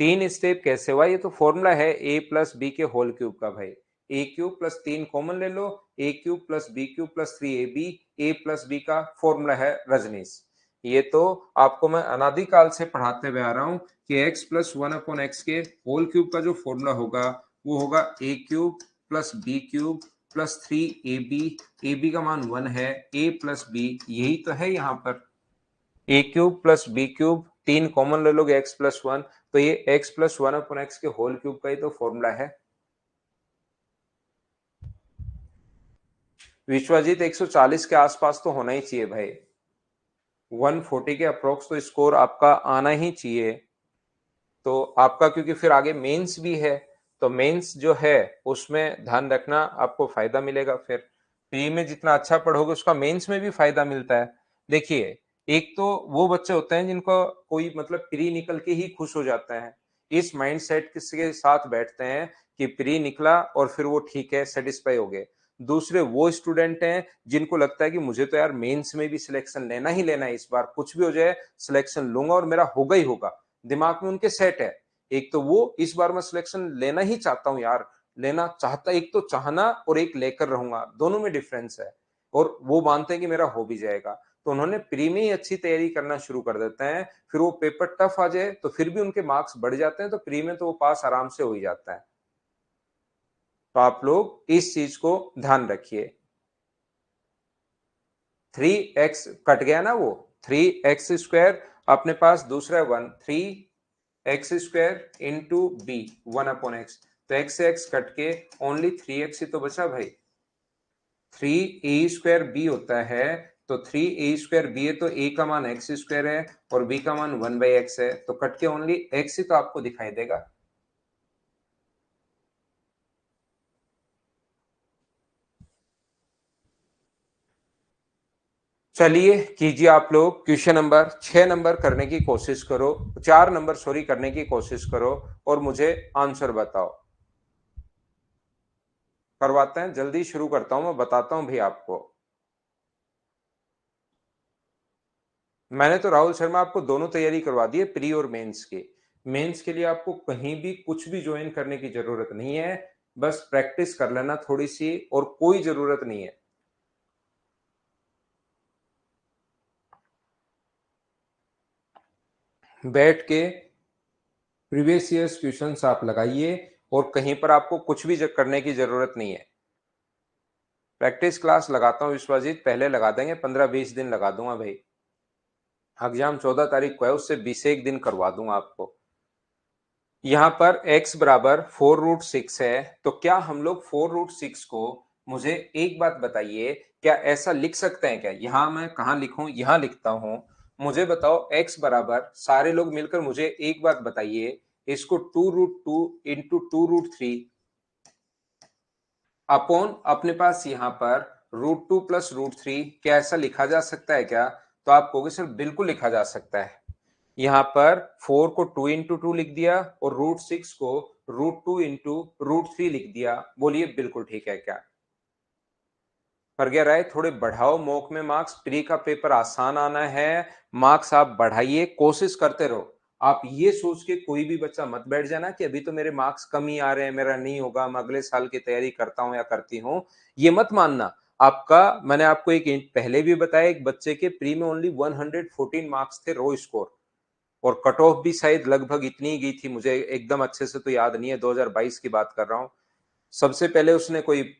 3 स्टेप कैसे हुआ, ये तो फॉर्मूला है a प्लस बी के होल क्यूब का भाई। ए क्यूब प्लस 3 कॉमन ले लो, A cube plus B cube plus 3ab, a plus B का फॉर्मूला है रजनीश। ये तो आपको मैं अनादिकाल से पढ़ाते हुए आ रहा हूं कि x प्लस 1/x के होल क्यूब का जो फॉर्मूला होगा वो होगा a cube plus B cube plus 3ab। ab का मान 1 है, a प्लस बी यही तो है यहाँ पर। A cube plus B cube, 3 common ले लोगे x प्लस 1, तो ये x प्लस 1/x के होल क्यूब का ही तो फॉर्मूला है। विश्वजीत 140 के आसपास तो होना ही चाहिए भाई, 140 के अप्रोक्स तो स्कोर आपका आना ही चाहिए। तो आपका क्योंकि फिर आगे मेंस भी है, तो मेंस जो है उसमें ध्यान रखना, आपको फायदा मिलेगा। फिर प्री में जितना अच्छा पढ़ोगे उसका मेंस में भी फायदा मिलता है। देखिए, एक तो वो बच्चे होते हैं जिनको कोई मतलब प्री निकल के ही खुश हो जाता है, इस माइंडसेट के साथ बैठते हैं कि प्री निकला और फिर वो ठीक है, सेटिस्फाई हो गए। दूसरे वो स्टूडेंट हैं जिनको लगता है कि मुझे तो यार मेंस में भी सिलेक्शन लेना ही लेना है, इस बार कुछ भी हो जाए सिलेक्शन लूंगा और मेरा होगा ही होगा, दिमाग में उनके सेट है। एक तो वो इस बार मैं सिलेक्शन लेना ही चाहता हूं यार, लेना चाहता, एक तो चाहना और एक लेकर रहूंगा, दोनों में डिफरेंस है, और वो मानते हैं कि मेरा हो भी जाएगा, तो उन्होंने प्री में ही अच्छी तैयारी करना शुरू कर देते हैं। फिर वो पेपर टफ आ जाए तो फिर भी उनके मार्क्स बढ़ जाते हैं, तो प्री में तो वो पास आराम से हो ही जाता है। तो आप लोग इस चीज को ध्यान रखिए। 3x कट गया ना, वो 3x² अपने पास दूसरा 1, 3x² इंटू बी 1/x, तो x से x कट के ओनली 3x ही तो बचा भाई। 3a² b होता है, तो 3a² b है तो a का मान x² है और b का मान 1/x है, तो कट के ओनली x ही तो आपको दिखाई देगा। चलिए कीजिए आप लोग, क्वेश्चन नंबर 6 नंबर करने की कोशिश करो, 4 नंबर सॉरी करने की कोशिश करो, और मुझे आंसर बताओ। करवाते हैं, जल्दी शुरू करता हूं, मैं बताता हूं भी आपको। मैंने तो राहुल शर्मा आपको दोनों तैयारी करवा दी है, प्री और मेंस की। मेंस के लिए आपको कहीं भी कुछ भी ज्वाइन करने की जरूरत नहीं है, बस प्रैक्टिस कर लेना थोड़ी सी, और कोई जरूरत नहीं है। बैठ के प्रीवियस ईयर्स क्वेश्चंस आप लगाइए, और कहीं पर आपको कुछ भी करने की जरूरत नहीं है। प्रैक्टिस क्लास लगाता हूं विश्वजीत, पहले लगा देंगे, 15-20 दिन लगा दूंगा भाई। एग्जाम 14 तारीख को है, उससे 20 दिन करवा दूंगा आपको। यहाँ पर x बराबर 4√6 है, तो क्या हम लोग 4√6 को, मुझे एक बात बताइए, क्या ऐसा लिख सकते हैं क्या? यहां मैं कहां लिखूं, यहां लिखता हूं। मुझे बताओ x बराबर, सारे लोग मिलकर मुझे एक बात बताइए, इसको 2√2 इंटू 2√3 अपॉन अपने पास यहाँ पर √2 प्लस √3, क्या ऐसा लिखा जा सकता है क्या? तो आप कहोगे सर बिल्कुल लिखा जा सकता है। यहाँ पर 4 को 2 इंटू 2 लिख दिया और √6 को √2 इंटू √3 लिख दिया। बोलिए बिल्कुल ठीक है क्या? प्रज्ञा राय, थोड़े बढ़ाओ मॉक में मार्क्स, प्री का पेपर आसान आना है, मार्क्स आप बढ़ाइए, कोशिश करते रहो। आप ये सोच के कोई भी बच्चा मत बैठ जाना कि अभी तो मेरे मार्क्स कम ही आ रहे हैं, मेरा नहीं होगा, मैं अगले साल की तैयारी करता हूं या करती हूं, ये मत मानना। आपका, मैंने आपको एक पहले भी बताया, एक बच्चे के प्री में ओनली 114 मार्क्स थे रो स्कोर, और कट ऑफ भी शायद लगभग इतनी ही गई थी, मुझे एकदम अच्छे से तो याद नहीं है, 2022 की बात कर रहा हूं। सबसे पहले उसने कोई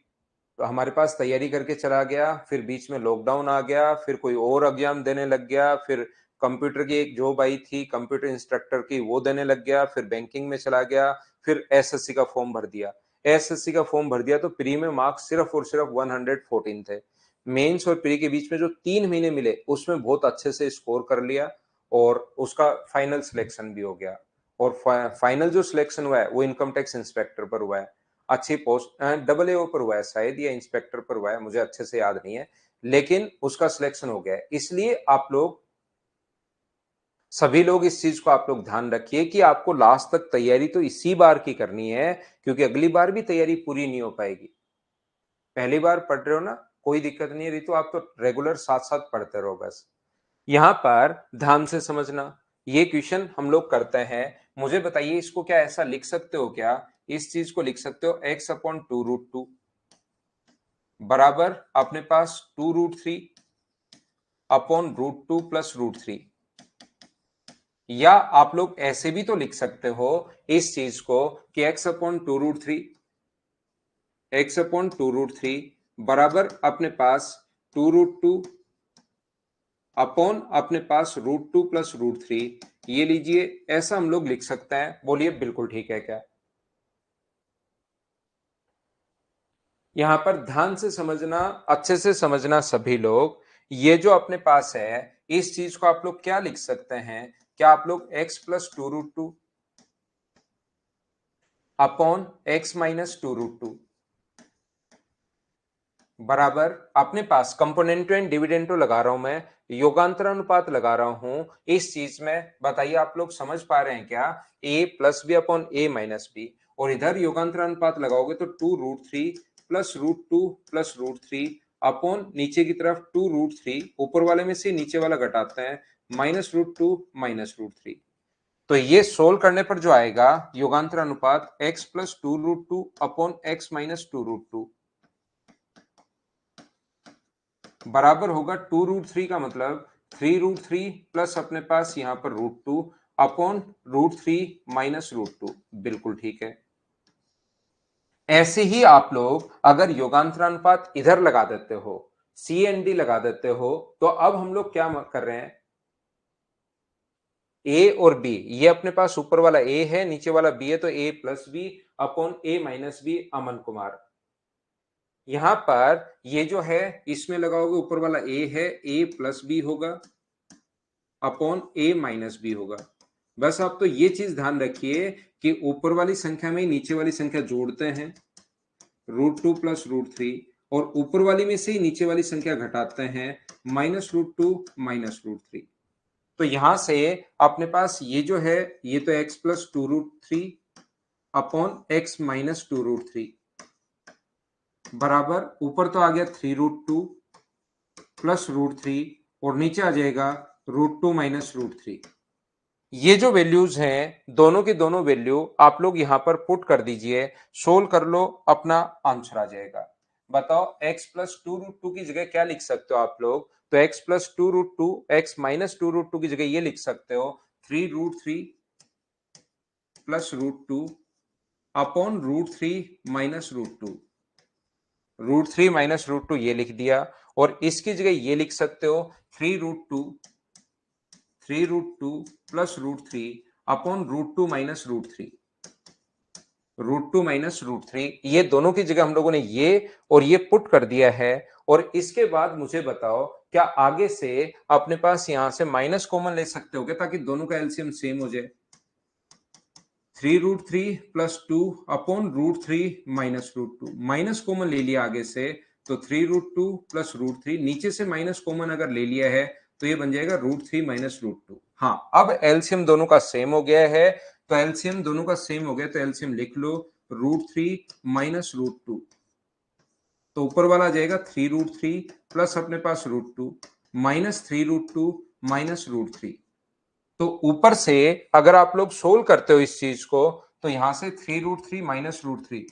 हमारे पास तैयारी करके चला गया, फिर बीच में लॉकडाउन आ गया, फिर कोई और एग्जाम देने लग गया, फिर कंप्यूटर की एक जॉब आई थी कंप्यूटर इंस्ट्रक्टर की, वो देने लग गया, फिर बैंकिंग में चला गया, फिर एसएससी का फॉर्म भर दिया। एसएससी का फॉर्म भर दिया तो प्री में मार्क्स सिर्फ और सिर्फ 114 थे। मेंस और प्री के बीच में जो 3 महीने मिले उसमें बहुत अच्छे से स्कोर कर लिया, और उसका फाइनल सिलेक्शन भी हो गया। और फाइनल जो सिलेक्शन हुआ है वो इनकम टैक्स इंस्पेक्टर पर हुआ है, अच्छी पोस्ट, डबल एओ पर हुआ है शायद, या इंस्पेक्टर पर हुआ है, मुझे अच्छे से याद नहीं है, लेकिन उसका सिलेक्शन हो गया है। इसलिए आप लोग, सभी लोग इस चीज को आप लोग ध्यान रखिए कि आपको लास्ट तक तैयारी तो इसी बार की करनी है, क्योंकि अगली बार भी तैयारी पूरी नहीं हो पाएगी। पहली बार पढ़ रहे हो ना, कोई दिक्कत नहीं है रितु, आप तो रेगुलर साथ साथ पढ़ते रहो बस। यहां पर ध्यान से समझना, ये क्वेश्चन हम लोग करते हैं। मुझे बताइए इसको क्या ऐसा लिख सकते हो क्या? इस चीज को लिख सकते हो x/2√2 बराबर अपने पास 2√3 अपॉन √2 प्लस √3, या आप लोग ऐसे भी तो लिख सकते हो इस चीज को कि x/2√3 बराबर अपने पास 2√2 अपॉन अपने पास √2 प्लस √3, ये लीजिए, ऐसा हम लोग लिख सकते हैं। बोलिए बिल्कुल ठीक है क्या? यहां पर ध्यान से समझना, अच्छे से समझना सभी लोग, ये जो अपने पास है, इस चीज को आप लोग क्या लिख सकते हैं? क्या आप लोग x+2√2 अपॉन x-2√2 बराबर अपने पास, कंपोनेंटो एंड डिविडेंडो लगा रहा हूं मैं, योगांतर अनुपात लगा रहा हूं इस चीज में। बताइए आप लोग समझ पा रहे हैं क्या? a plus B upon a minus b, और इधर योगांतर अनुपात लगाओगे तो 2√3 प्लस √2 प्लस √3 अपॉन नीचे की तरफ 2√3, ऊपर वाले में से नीचे वाला घटाते हैं, -√2 -√3। तो ये सोल्व करने पर जो आएगा योगांतर अनुपात x+2√2 अपॉन x-2√2 बराबर होगा 2√3 का मतलब 3√3 प्लस अपने पास यहां पर √2 अपॉन √3 माइनस √2। बिल्कुल ठीक है। ऐसे ही आप लोग अगर योगांतरानुपात इधर लगा देते हो, सी एन डी लगा देते हो, तो अब हम लोग क्या कर रहे हैं, ए और बी, ये अपने पास ऊपर वाला ए है, नीचे वाला बी है, तो ए प्लस बी अपॉन ए माइनस बी, अमन कुमार। यहां पर ये जो है इसमें लगाओगे, ऊपर वाला ए है, ए प्लस बी होगा अपॉन ए माइनस बी होगा। बस आप तो ये चीज ध्यान रखिए कि ऊपर वाली संख्या में नीचे वाली संख्या जोड़ते हैं, √2 प्लस √3, और ऊपर वाली में से ही नीचे वाली संख्या घटाते हैं, -√2 -√3। तो यहां से अपने पास ये जो है, ये तो x+2√3 अपॉन x-2√3 बराबर, ऊपर तो आ गया 3√2 प्लस √3, और नीचे आ जाएगा √2 -√3। ये जो वैल्यूज हैं, दोनों की दोनों वैल्यू आप लोग यहां पर पुट कर दीजिए, सोल्व कर लो, अपना आंसर आ जाएगा। बताओ x+2√2 की जगह क्या लिख सकते हो आप लोग? तो x+2√2 x-2√2 की जगह ये लिख सकते हो 3√3 प्लस √2 अपॉन √3 माइनस √2, √3 माइनस √2 ये लिख दिया, और इसकी जगह ये लिख सकते हो 3√2 3√2 प्लस √3 अपॉन √2 माइनस √3, √2 माइनस √3, ये दोनों की जगह हम लोगों ने ये और ये पुट कर दिया है। और इसके बाद मुझे बताओ क्या आगे से अपने पास यहां से माइनस कॉमन ले सकते हो क्या, ताकि दोनों का एलसीएम सेम हो जाए। 3√3 plus 2 upon √3 minus √2, minus common ले लिया आगे से, तो 3√2 प्लस √3, नीचे से माइनस कॉमन अगर ले लिया है तो ये बन जाएगा √3 माइनस √2। हाँ, अब एलसीएम दोनों का सेम हो गया है, तो एलसीएम दोनों का सेम हो गया तो एलसीएम लिख लो √3 माइनस √2, तो ऊपर वाला आ जाएगा 3√3 प्लस अपने पास √2 माइनस 3√2 माइनस √3। तो ऊपर से अगर आप लोग सोल्व करते हो इस चीज को, तो यहां से 3√3 माइनस √3,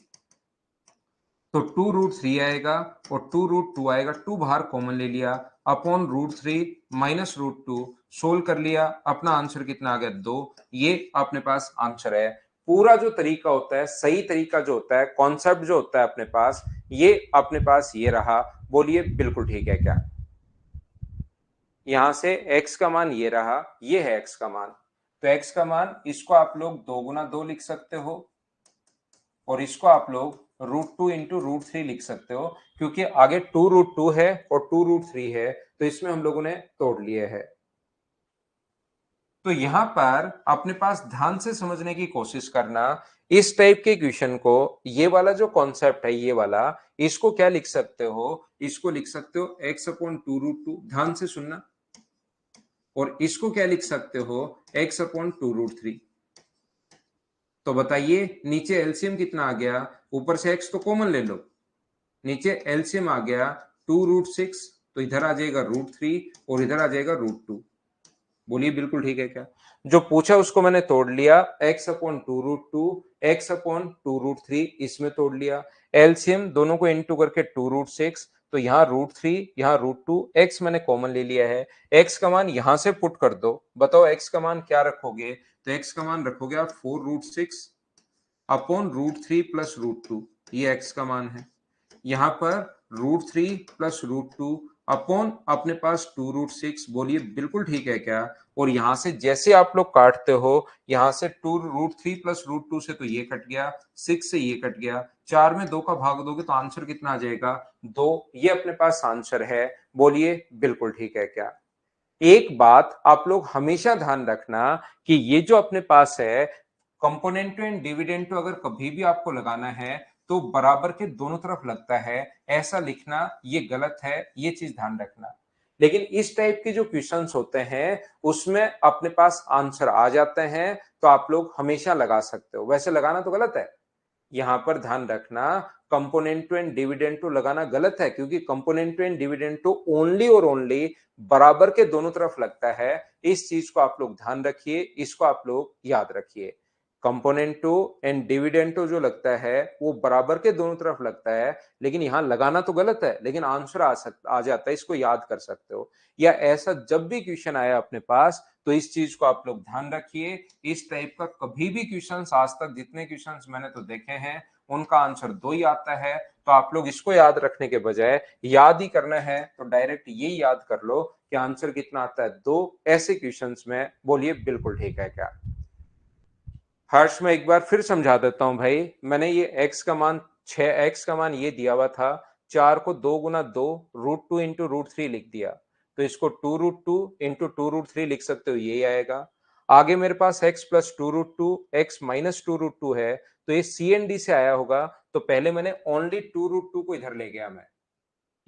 तो 2√3 आएगा और 2√2 आएगा, 2 बाहर कॉमन ले लिया, अपॉन √3 माइनस √2, सोल्व कर लिया, अपना आंसर कितना आ गया 2। ये अपने पास आंसर है। पूरा जो तरीका होता है, सही तरीका जो होता है, कॉन्सेप्ट जो होता है अपने पास, ये अपने पास ये रहा। बोलिए बिल्कुल ठीक है क्या? यहां से x का मान ये रहा, ये है x का मान, तो x का मान इसको आप लोग 2 गुना 2 लिख सकते हो और इसको आप लोग √2 इंटू √3 लिख सकते हो, क्योंकि आगे 2√2 है और 2√3 है, तो इसमें हम लोगों ने तोड़ लिए है। तो यहां पर अपने पास ध्यान से समझने की कोशिश करना, इस टाइप के क्वेश्चन को, ये वाला जो कॉन्सेप्ट है ये वाला, इसको क्या लिख सकते हो, इसको लिख सकते हो x अपॉन 2√2, ध्यान से सुनना, और इसको क्या लिख सकते हो x अपॉन 2√3। तो बताइए नीचे एलसीएम कितना आ गया, ऊपर से x तो कॉमन ले लो, नीचे एलसीएम आ गया 2√6, तो इधर आ जाएगा √3 और इधर आ जाएगा √2। बोलिए बिल्कुल ठीक है क्या? जो पूछा उसको मैंने तोड़ लिया, x अपॉन 2√2, x अपॉन 2√3 इसमें तोड़ लिया, एलसीएम दोनों को इनटू करके 2√6, तो यहाँ √3 यहाँ √2, x मैंने कॉमन ले लिया है, x का मान यहां से पुट कर दो। बताओ x का मान क्या रखोगे, तो x का मान रखोगे आप 4√6 अपॉन √3 प्लस √2, ये x का मान है। यहां पर √3 प्लस √2 अपॉन अपने पास 2√6, बोलिए बिल्कुल ठीक है क्या? और यहां से जैसे आप लोग काटते हो, यहां से 2√3 प्लस √2 से तो ये कट गया, 6 से ये कट गया, 4 में 2 का भाग दोगे तो आंसर कितना आ जाएगा 2। ये अपने पास आंसर है। बोलिए बिल्कुल ठीक है क्या? एक बात आप लोग हमेशा ध्यान रखना कि ये जो अपने पास है कंपोनेंटो एंड डिविडेंटो, अगर कभी भी आपको लगाना है तो बराबर के दोनों तरफ लगता है, ऐसा लिखना ये गलत है, ये चीज ध्यान रखना। लेकिन इस टाइप के जो क्वेश्चंस होते हैं उसमें अपने पास आंसर आ जाते हैं, तो आप लोग हमेशा लगा सकते हो। वैसे लगाना तो गलत है, यहां पर ध्यान रखना, कंपोनेंटो एंड डिविडेंटो लगाना गलत है, क्योंकि कंपोनेंटो एंड डिविडेंटो ओनली और ओनली बराबर के दोनों तरफ लगता है। इस चीज को आप लोग ध्यान रखिए, इसको आप लोग याद रखिए। कंपोनेंटो एंड डिविडेंटो जो लगता है वो बराबर के दोनों तरफ लगता है, लेकिन यहां लगाना तो गलत है, लेकिन आंसर आ जाता है, इसको याद कर सकते हो। या ऐसा जब भी क्वेश्चन आया अपने पास, तो इस चीज को आप लोग ध्यान रखिए। इस टाइप का कभी भी क्वेश्चन, आज तक जितने क्वेश्चन मैंने तो देखे हैं उनका आंसर 2 ही आता है, तो आप लोग इसको याद रखने के बजाय याद ही करना है तो डायरेक्ट ये याद कर लो कि आंसर कितना आता है 2। ऐसे क्वेश्चंस में बोलिए बिल्कुल ठीक है क्या? हर्ष मैं एक बार फिर समझा देता हूं भाई, मैंने ये x का मान 6, x का मान ये दिया हुआ था, 4 को 2 गुना 2, √2 इंटू √3 लिख दिया, तो इसको 2√2 इंटू 2√3 लिख सकते हो, यही आएगा। आगे मेरे पास x प्लस 2√2, x माइनस 2√2 है, तो ये सी एन डी से आया होगा, तो पहले मैंने ओनली 2√2 को इधर ले गया, मैं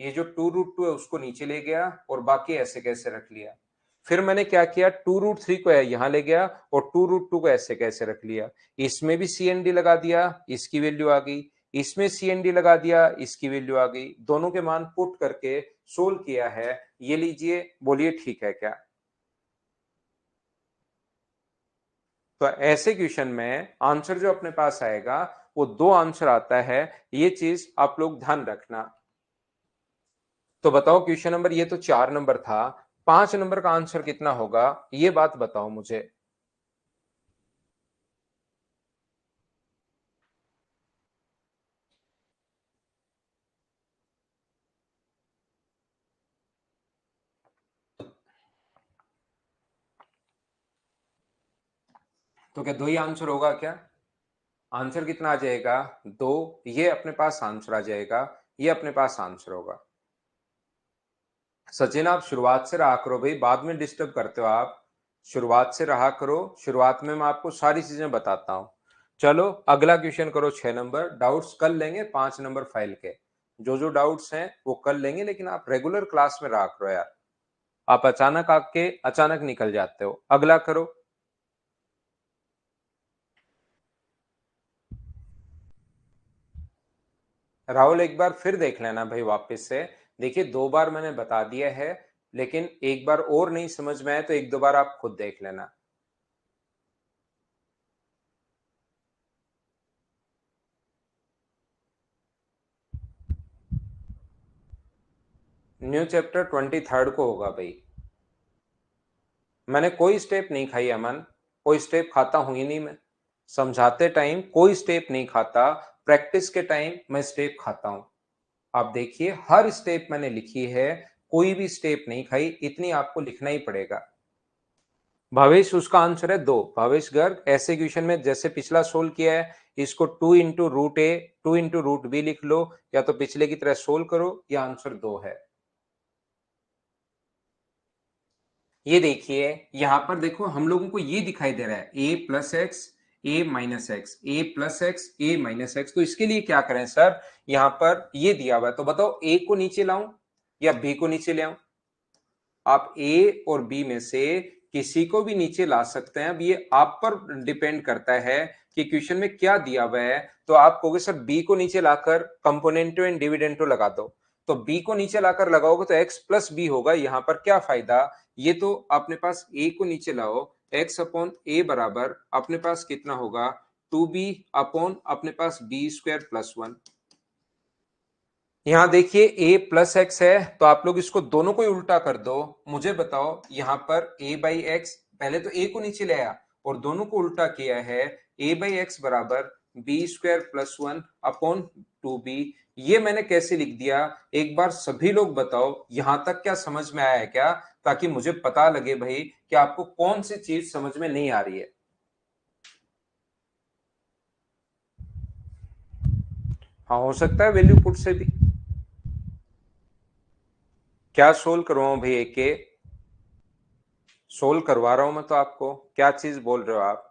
ये जो 2√2 है उसको नीचे ले गया और बाकी ऐसे कैसे रख लिया। फिर मैंने क्या किया, 2√3 को यहां ले गया और 2√2 को ऐसे कैसे रख लिया। इसमें भी सी एन डी लगा दिया, इसकी वैल्यू आ गई, इसमें सी एन डी लगा दिया, इसकी वैल्यू आ गई, दोनों के मान पुट करके सोल्व किया है। ये लीजिए, बोलिए ठीक है क्या? तो ऐसे क्वेश्चन में आंसर जो अपने पास आएगा वो 2 आंसर आता है, ये चीज आप लोग ध्यान रखना। तो बताओ क्वेश्चन नंबर, ये तो 4 नंबर था, 5 नंबर का आंसर कितना होगा, ये बात बताओ मुझे। तो क्या 2 ही आंसर होगा क्या? आंसर कितना आ जाएगा? 2। ये अपने पास आंसर आ जाएगा, ये अपने पास आंसर होगा। सचिन आप शुरुआत से रहा करो भाई, बाद में डिस्टर्ब करते हो आप। शुरुआत से रहा करो, शुरुआत में मैं आपको सारी चीजें बताता हूँ। चलो अगला क्वेश्चन करो 6 नंबर। डाउट्स कल लेंगे 5 नंबर फाइल के। जो जो डाउट्स हैं वो कल लेंगे, लेकिन आप रेगुलर क्लास में रहा करो यार। आप अचानक आके अचानक निकल जाते हो। अगला करो। राहुल एक बार फिर देख लेना भाई वापस से। देखिए 2 बार मैंने बता दिया है, लेकिन एक बार और नहीं समझ में आए तो 1-2 बार आप खुद देख लेना। न्यू चैप्टर 23 को होगा भाई। मैंने कोई स्टेप नहीं खाई अमन, कोई स्टेप खाता हूं ही नहीं मैं। समझाते टाइम कोई स्टेप नहीं खाता, प्रैक्टिस के टाइम मैं स्टेप खाता हूं। आप देखिए हर स्टेप मैंने लिखी है, कोई भी स्टेप नहीं खाई, इतनी आपको लिखना ही पड़ेगा। भावेश उसका आंसर है 2। भावेश गर्ग ऐसे क्वेश्चन में जैसे पिछला सोल्व किया है, इसको 2 इंटू रूट ए 2 इंटू रूट बी लिख लो, या तो पिछले की तरह सोल्व करो, या आंसर 2 है। ये देखिए यहां पर देखो हम लोगों को ये दिखाई दे रहा है ए प्लस एक्स ए माइनस एक्स, ए प्लस एक्स ए माइनस एक्स। तो इसके लिए क्या करें सर, यहां पर ये दिया हुआ है, तो बताओ ए को नीचे लाऊं या बी को नीचे ले आऊं? आप ए और बी में से किसी को भी नीचे ला सकते हैं। अब ये आप पर डिपेंड करता है कि क्वेश्चन में क्या दिया हुआ है। तो आप कहोगे सर बी को नीचे लाकर कंपोनेंटो एंड डिविडेंटो लगा दो, तो बी को नीचे लाकर लगाओगे तो एक्स प्लस बी होगा। यहां पर क्या फायदा, ये तो अपने पास ए को नीचे लाओ, एक्स अपॉन ए बराबर अपने पास कितना होगा, 2b अपॉन अपने पास बी स्क्वायर प्लस 1। यहां देखिए a प्लस एक्स है, तो आप लोग इसको दोनों को ही उल्टा कर दो। मुझे बताओ यहां पर a बाई एक्स, पहले तो a को नीचे ले आया और दोनों को उल्टा किया है, a बाई एक्स बराबर b square plus 1 upon 2b। ये मैंने कैसे लिख दिया, एक बार सभी लोग बताओ यहां तक क्या समझ में आया है क्या, ताकि मुझे पता लगे भाई कि आपको कौन सी चीज समझ में नहीं आ रही है। हाँ हो सकता है वैल्यू पुट से भी। क्या सोल्व करवाऊं भाई, एक के सोल्व करवा रहा हूं मैं तो आपको, क्या चीज बोल रहे हो आप?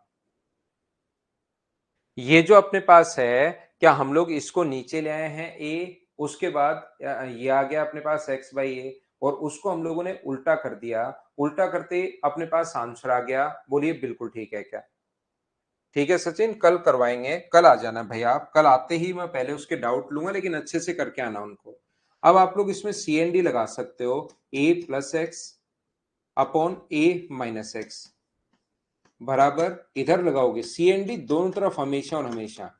ये जो अपने पास है, क्या हम लोग इसको नीचे ले आए हैं ए, उसके बाद ये आ गया अपने पास एक्स बाई ए, और उसको हम लोगों ने उल्टा कर दिया, उल्टा करते अपने पास आंसर आ गया। बोलिए बिल्कुल ठीक है क्या? ठीक है सचिन, कल करवाएंगे, कल आ जाना भैया। आप कल आते ही मैं पहले उसके डाउट लूंगा, लेकिन अच्छे से करके आना उनको। अब आप लोग इसमें सी एन डी लगा सकते हो, a plus x upon A minus x बराबर, इधर लगाओगे सी एन डी दोनों तरफ हमेशा और हमेशा।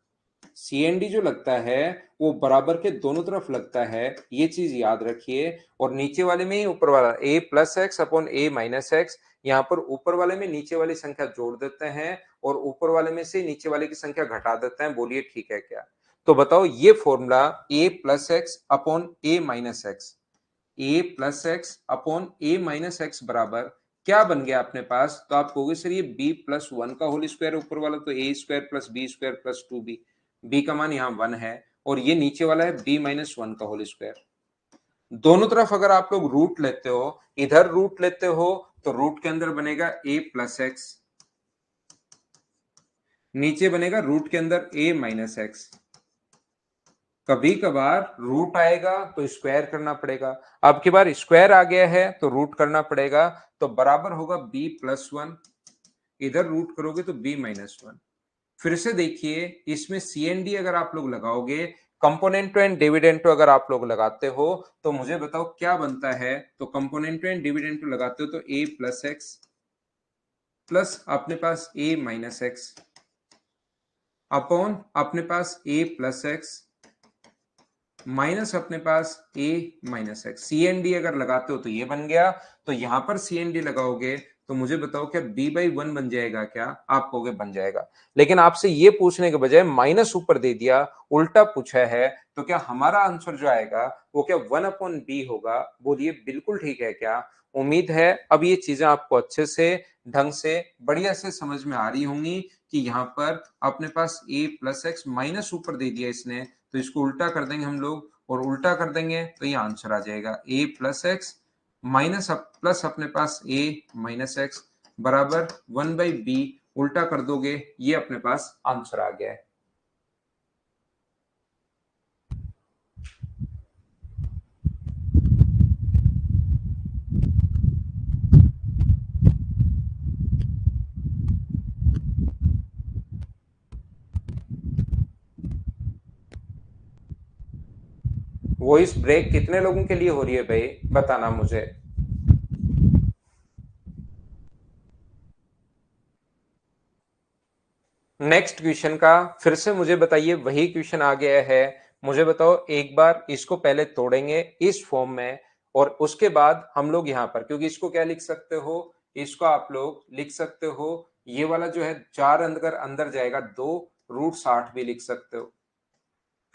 सी एन डी जो लगता है वो बराबर के दोनों तरफ लगता है, ये चीज याद रखिए। और नीचे वाले में ही ऊपर वाला ए प्लस एक्स अपॉन ए माइनस एक्स, यहाँ पर ऊपर वाले में नीचे वाली संख्या जोड़ देते हैं, और ऊपर वाले में से नीचे वाले की संख्या घटा देते हैं। बोलिए ठीक है क्या? तो बताओ ये फॉर्मूला ए प्लस एक्स अपॉन ए माइनस एक्स, ए प्लस एक्स अपॉन ए माइनस एक्स बराबर क्या बन गया अपने पास? तो आप कहोगे सर ये बी प्लस 1 का होल स्क्वायर, ऊपर वाला तो A square plus B square plus 2b, B का मान यहाँ 1 है, और ये नीचे वाला है बी माइनस 1 का होल स्क्वायर। दोनों तरफ अगर आप लोग रूट लेते हो, इधर रूट लेते हो, तो रूट के अंदर बनेगा ए प्लस एक्स, नीचे बनेगा रूट के अंदर ए माइनस एक्स। कभी कभार रूट आएगा तो स्क्वायर करना पड़ेगा, अब की बार स्क्वायर आ गया है तो रूट करना पड़ेगा, तो बराबर होगा b प्लस 1, इधर रूट करोगे तो b माइनस 1। फिर से देखिए इसमें सी एन डी अगर आप लोग लगाओगे, कंपोनेंटो एंड डिविडेंटो अगर आप लोग लगाते हो, तो मुझे बताओ क्या बनता है। तो कंपोनेंटो एंड डिविडेंटो लगाते हो तो a प्लस एक्स प्लस अपने पास a माइनस एक्स अपॉन अपने पास a प्लस एक्स माइनस अपने पास a minus x. C N D अगर लगाते हो तो ये बन गया, तो यहां पर सी एन डी लगाओगे तो मुझे बताओ क्या b बाई 1 बन जाएगा क्या? आप कहोगे बन जाएगा, लेकिन आपसे ये पूछने के बजाय माइनस ऊपर दे दिया, उल्टा पूछा है, तो क्या हमारा आंसर जो आएगा वो क्या 1 अपॉन बी होगा? बोलिए बिल्कुल ठीक है क्या? उम्मीद है अब ये चीजें आपको अच्छे से ढंग से बढ़िया से समझ में आ रही होंगी। कि यहाँ पर अपने पास a प्लस एक्स माइनस ऊपर दे दिया इसने, तो इसको उल्टा कर देंगे हम लोग और उल्टा कर देंगे तो ये आंसर आ जाएगा a plus x minus plus अपने पास a माइनस एक्स बराबर 1/b, उल्टा कर दोगे ये अपने पास आंसर आ गया है। वॉइस ब्रेक कितने लोगों के लिए हो रही है भाई, बताना मुझे। नेक्स्ट क्वेश्चन का फिर से मुझे बताइए, वही क्वेश्चन आ गया है। मुझे बताओ एक बार इसको पहले तोड़ेंगे इस फॉर्म में और उसके बाद हम लोग यहां पर, क्योंकि इसको क्या लिख सकते हो, इसको आप लोग लिख सकते हो ये वाला जो है 4 अंदर अंदर जाएगा 2√60 भी लिख सकते हो।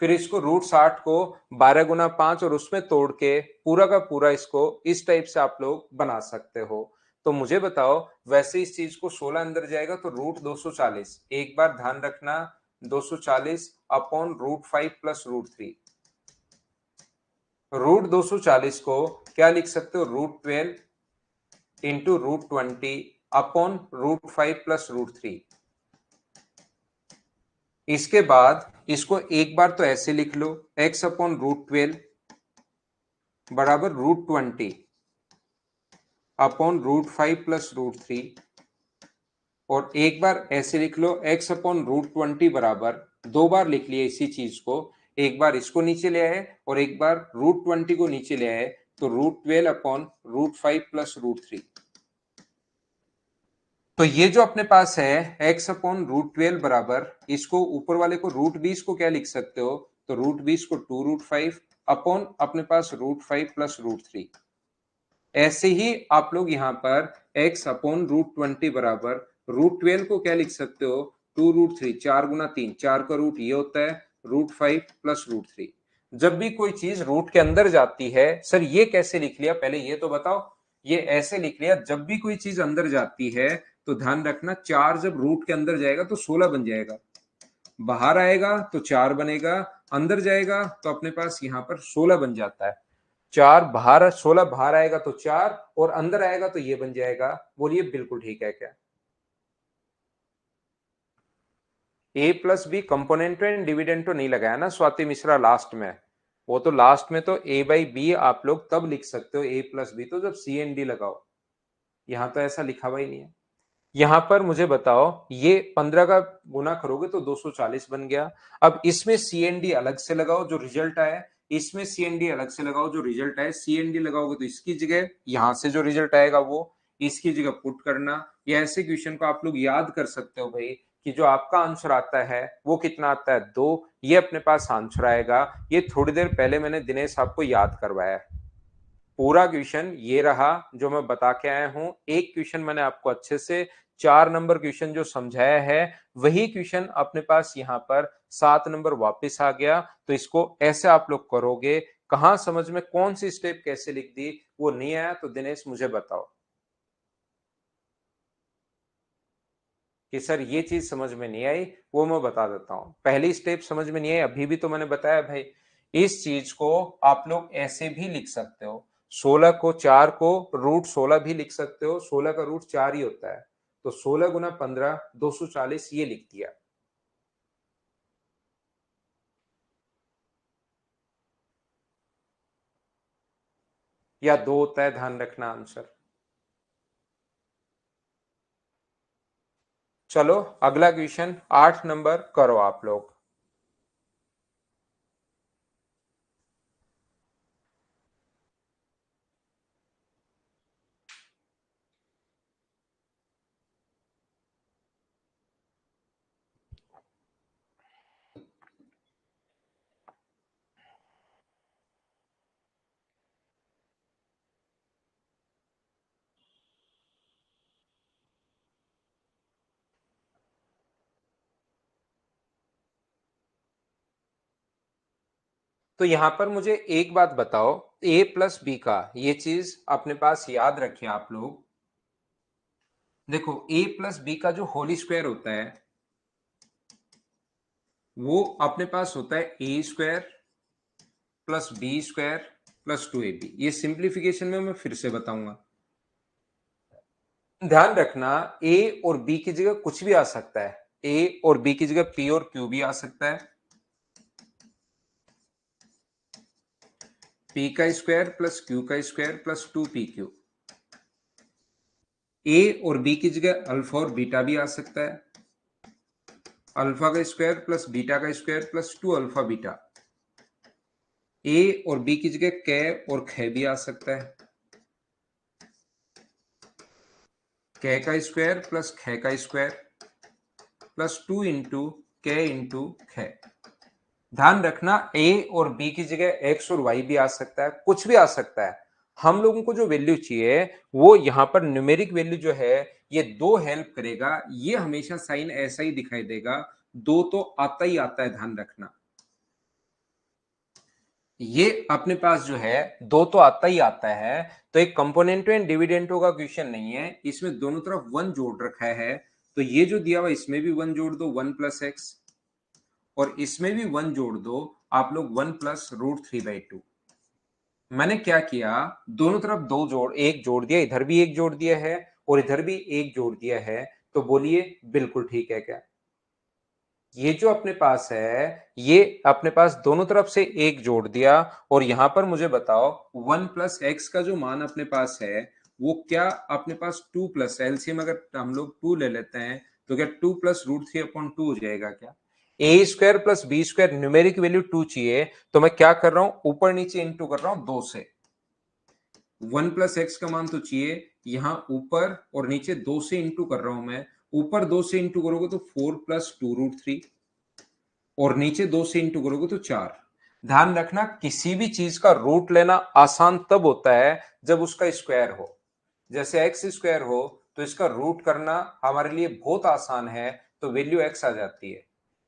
फिर इसको √60 को 12 × 5 और उसमें तोड़ के पूरा का पूरा इसको इस टाइप से आप लोग बना सकते हो। तो मुझे बताओ वैसे इस चीज को 16 अंदर जाएगा तो √240, एक बार ध्यान रखना 240 अपॉन √5 प्लस √3। √240 को क्या लिख सकते हो, √12 इंटू √20 अपॉन √5 प्लस √3। इसके बाद इसको एक बार तो ऐसे लिख लो, x अपॉन √12 बराबर √20 अपॉन √5 प्लस √3, और एक बार ऐसे लिख लो x अपॉन √20 बराबर, दो बार लिख लिया इसी चीज को, एक बार इसको नीचे ले आए और एक बार √20 को नीचे ले आए, तो √12 अपॉन √5 प्लस √3। तो ये जो अपने पास है x अपॉन √12 बराबर, इसको ऊपर वाले को √20 को क्या लिख सकते हो, तो √20 को 2√5 अपॉन अपने पास √5 प्लस √3। ऐसे ही आप लोग यहाँ पर x अपॉन √20 बराबर √12 को क्या लिख सकते हो, 2√3, 4 × 3, 4 का रूट ये होता है √5 प्लस √3। जब भी कोई चीज रूट के अंदर जाती है, सर ये कैसे लिख लिया पहले ये तो बताओ। ये ऐसे लिख लिया, जब भी कोई चीज अंदर जाती है तो ध्यान रखना 4 जब रूट के अंदर जाएगा तो 16 बन जाएगा, बाहर आएगा तो 4 बनेगा, अंदर जाएगा तो अपने पास यहाँ पर 16 बन जाता है। 4 बाहर, 16 बाहर आएगा तो 4 और अंदर आएगा तो ये बन जाएगा। बोलिए बिल्कुल ठीक है क्या? A plus B component and dividend तो नहीं लगाया ना स्वाति मिश्रा लास्ट में, वो तो लास्ट में तो ए बाई बी आप लोग तब लिख सकते हो, ए प्लस बी तो जब सी एन डी लगाओ, यहां तो ऐसा लिखा हुआ ही नहीं है। यहां पर मुझे बताओ ये 15 का गुना करोगे तो 240 बन गया। अब इसमें सीएनडी अलग से लगाओ जो रिजल्ट आया, इसमें सीएनडी अलग से लगाओ जो रिजल्ट आया। सीएनडी लगाओगे तो इसकी जगह यहां से जो रिजल्ट आएगा वो इसकी जगह पुट करना। या ऐसे क्वेश्चन को आप लोग याद कर सकते हो भाई कि जो आपका आंसर आता है वो कितना आता है, 2, ये अपने पास आंसर आएगा। ये थोड़ी देर पहले मैंने दिनेश आपको याद करवाया है। पूरा क्वेश्चन ये रहा जो मैं बता के आया हूं। एक क्वेश्चन मैंने आपको अच्छे से 4 नंबर क्वेश्चन जो समझाया है वही क्वेश्चन अपने पास यहाँ पर 7 नंबर वापस आ गया। तो इसको ऐसे आप लोग करोगे, कहां समझ में कौन सी स्टेप कैसे लिख दी वो नहीं आया तो दिनेश मुझे बताओ कि सर ये चीज समझ में नहीं आई। वो मैं बता देता हूं, पहली स्टेप समझ में नहीं आई अभी भी तो मैंने बताया भाई। इस चीज को आप लोग ऐसे भी लिख सकते हो, 16 को 4 को √16 भी लिख सकते हो, 16 का रूट 4 ही होता है, तो 16 × 15 240 ये लिख दिया। या 2 होता है, ध्यान रखना आंसर। चलो अगला क्वेश्चन 8 नंबर करो आप लोग। तो यहां पर मुझे एक बात बताओ, a प्लस बी का ये चीज अपने पास याद रखें आप लोग। देखो a प्लस बी का जो होली स्क्वायर होता है वो अपने पास होता है A square plus B square plus 2ab। ये सिंप्लीफिकेशन में मैं फिर से बताऊंगा। ध्यान रखना ए और बी की जगह कुछ भी आ सकता है। ए और बी की जगह पी और क्यू भी आ सकता है। पी का स्क्वायर प्लस क्यू का स्क्वायर प्लस 2pq। ए और बी की जगह अल्फा और बीटा भी आ सकता है। अल्फा का स्क्वायर प्लस बीटा का स्क्वायर प्लस 2 अल्फा बीटा। ए और बी की जगह कै और ख भी आ सकता है। कै का स्क्वायर प्लस ख का स्क्वायर प्लस 2 इंटू कै इंटू ख। ध्यान रखना ए और बी की जगह एक्स और वाई भी आ सकता है, कुछ भी आ सकता है। हम लोगों को जो वैल्यू चाहिए वो यहां पर न्यूमेरिक वैल्यू जो है ये दो हेल्प करेगा। ये हमेशा साइन ऐसा ही दिखाई देगा, दो तो आता ही आता है, ध्यान रखना। ये अपने पास जो है दो तो आता ही आता है, तो एक कंपोनेंटो एंड डिविडेंटो का क्वेश्चन नहीं है, इसमें दोनों तरफ वन जोड़ रखा है। तो ये जो दिया हुआ इसमें भी वन जोड़ दो, 1 + x, और इसमें भी वन जोड़ दो आप लोग, 1 + √3/2। मैंने क्या किया, दोनों तरफ दो जोड़, एक जोड़ दिया, इधर भी एक जोड़ दिया है और इधर भी एक जोड़ दिया है। तो बोलिए बिल्कुल ठीक है क्या? ये जो अपने पास है ये अपने पास दोनों तरफ से एक जोड़ दिया, और यहां पर मुझे बताओ 1 + x का जो मान अपने पास है वो क्या अपने पास 2 एलसीएम अगर हम लोग 2 ले लेते हैं तो क्या 2 + √3/2 हो जाएगा क्या? A square plus B square numeric value 2 चाहिए, तो मैं क्या कर रहा हूं, ऊपर नीचे इंटू कर रहा हूं 2 से। 1 + x का मान तो चाहिए, यहां ऊपर और नीचे 2 से इंटू कर रहा हूं मैं। ऊपर 2 से इंटू करोगे तो 4 + 2√3, और नीचे 2 से इंटू करोगे तो 4। ध्यान रखना किसी भी चीज का रूट लेना आसान तब होता है जब उसका स्क्वायर हो। जैसे एक्स स्क्वायर हो तो इसका रूट करना हमारे लिए बहुत आसान है, तो वैल्यू एक्स आ जाती है।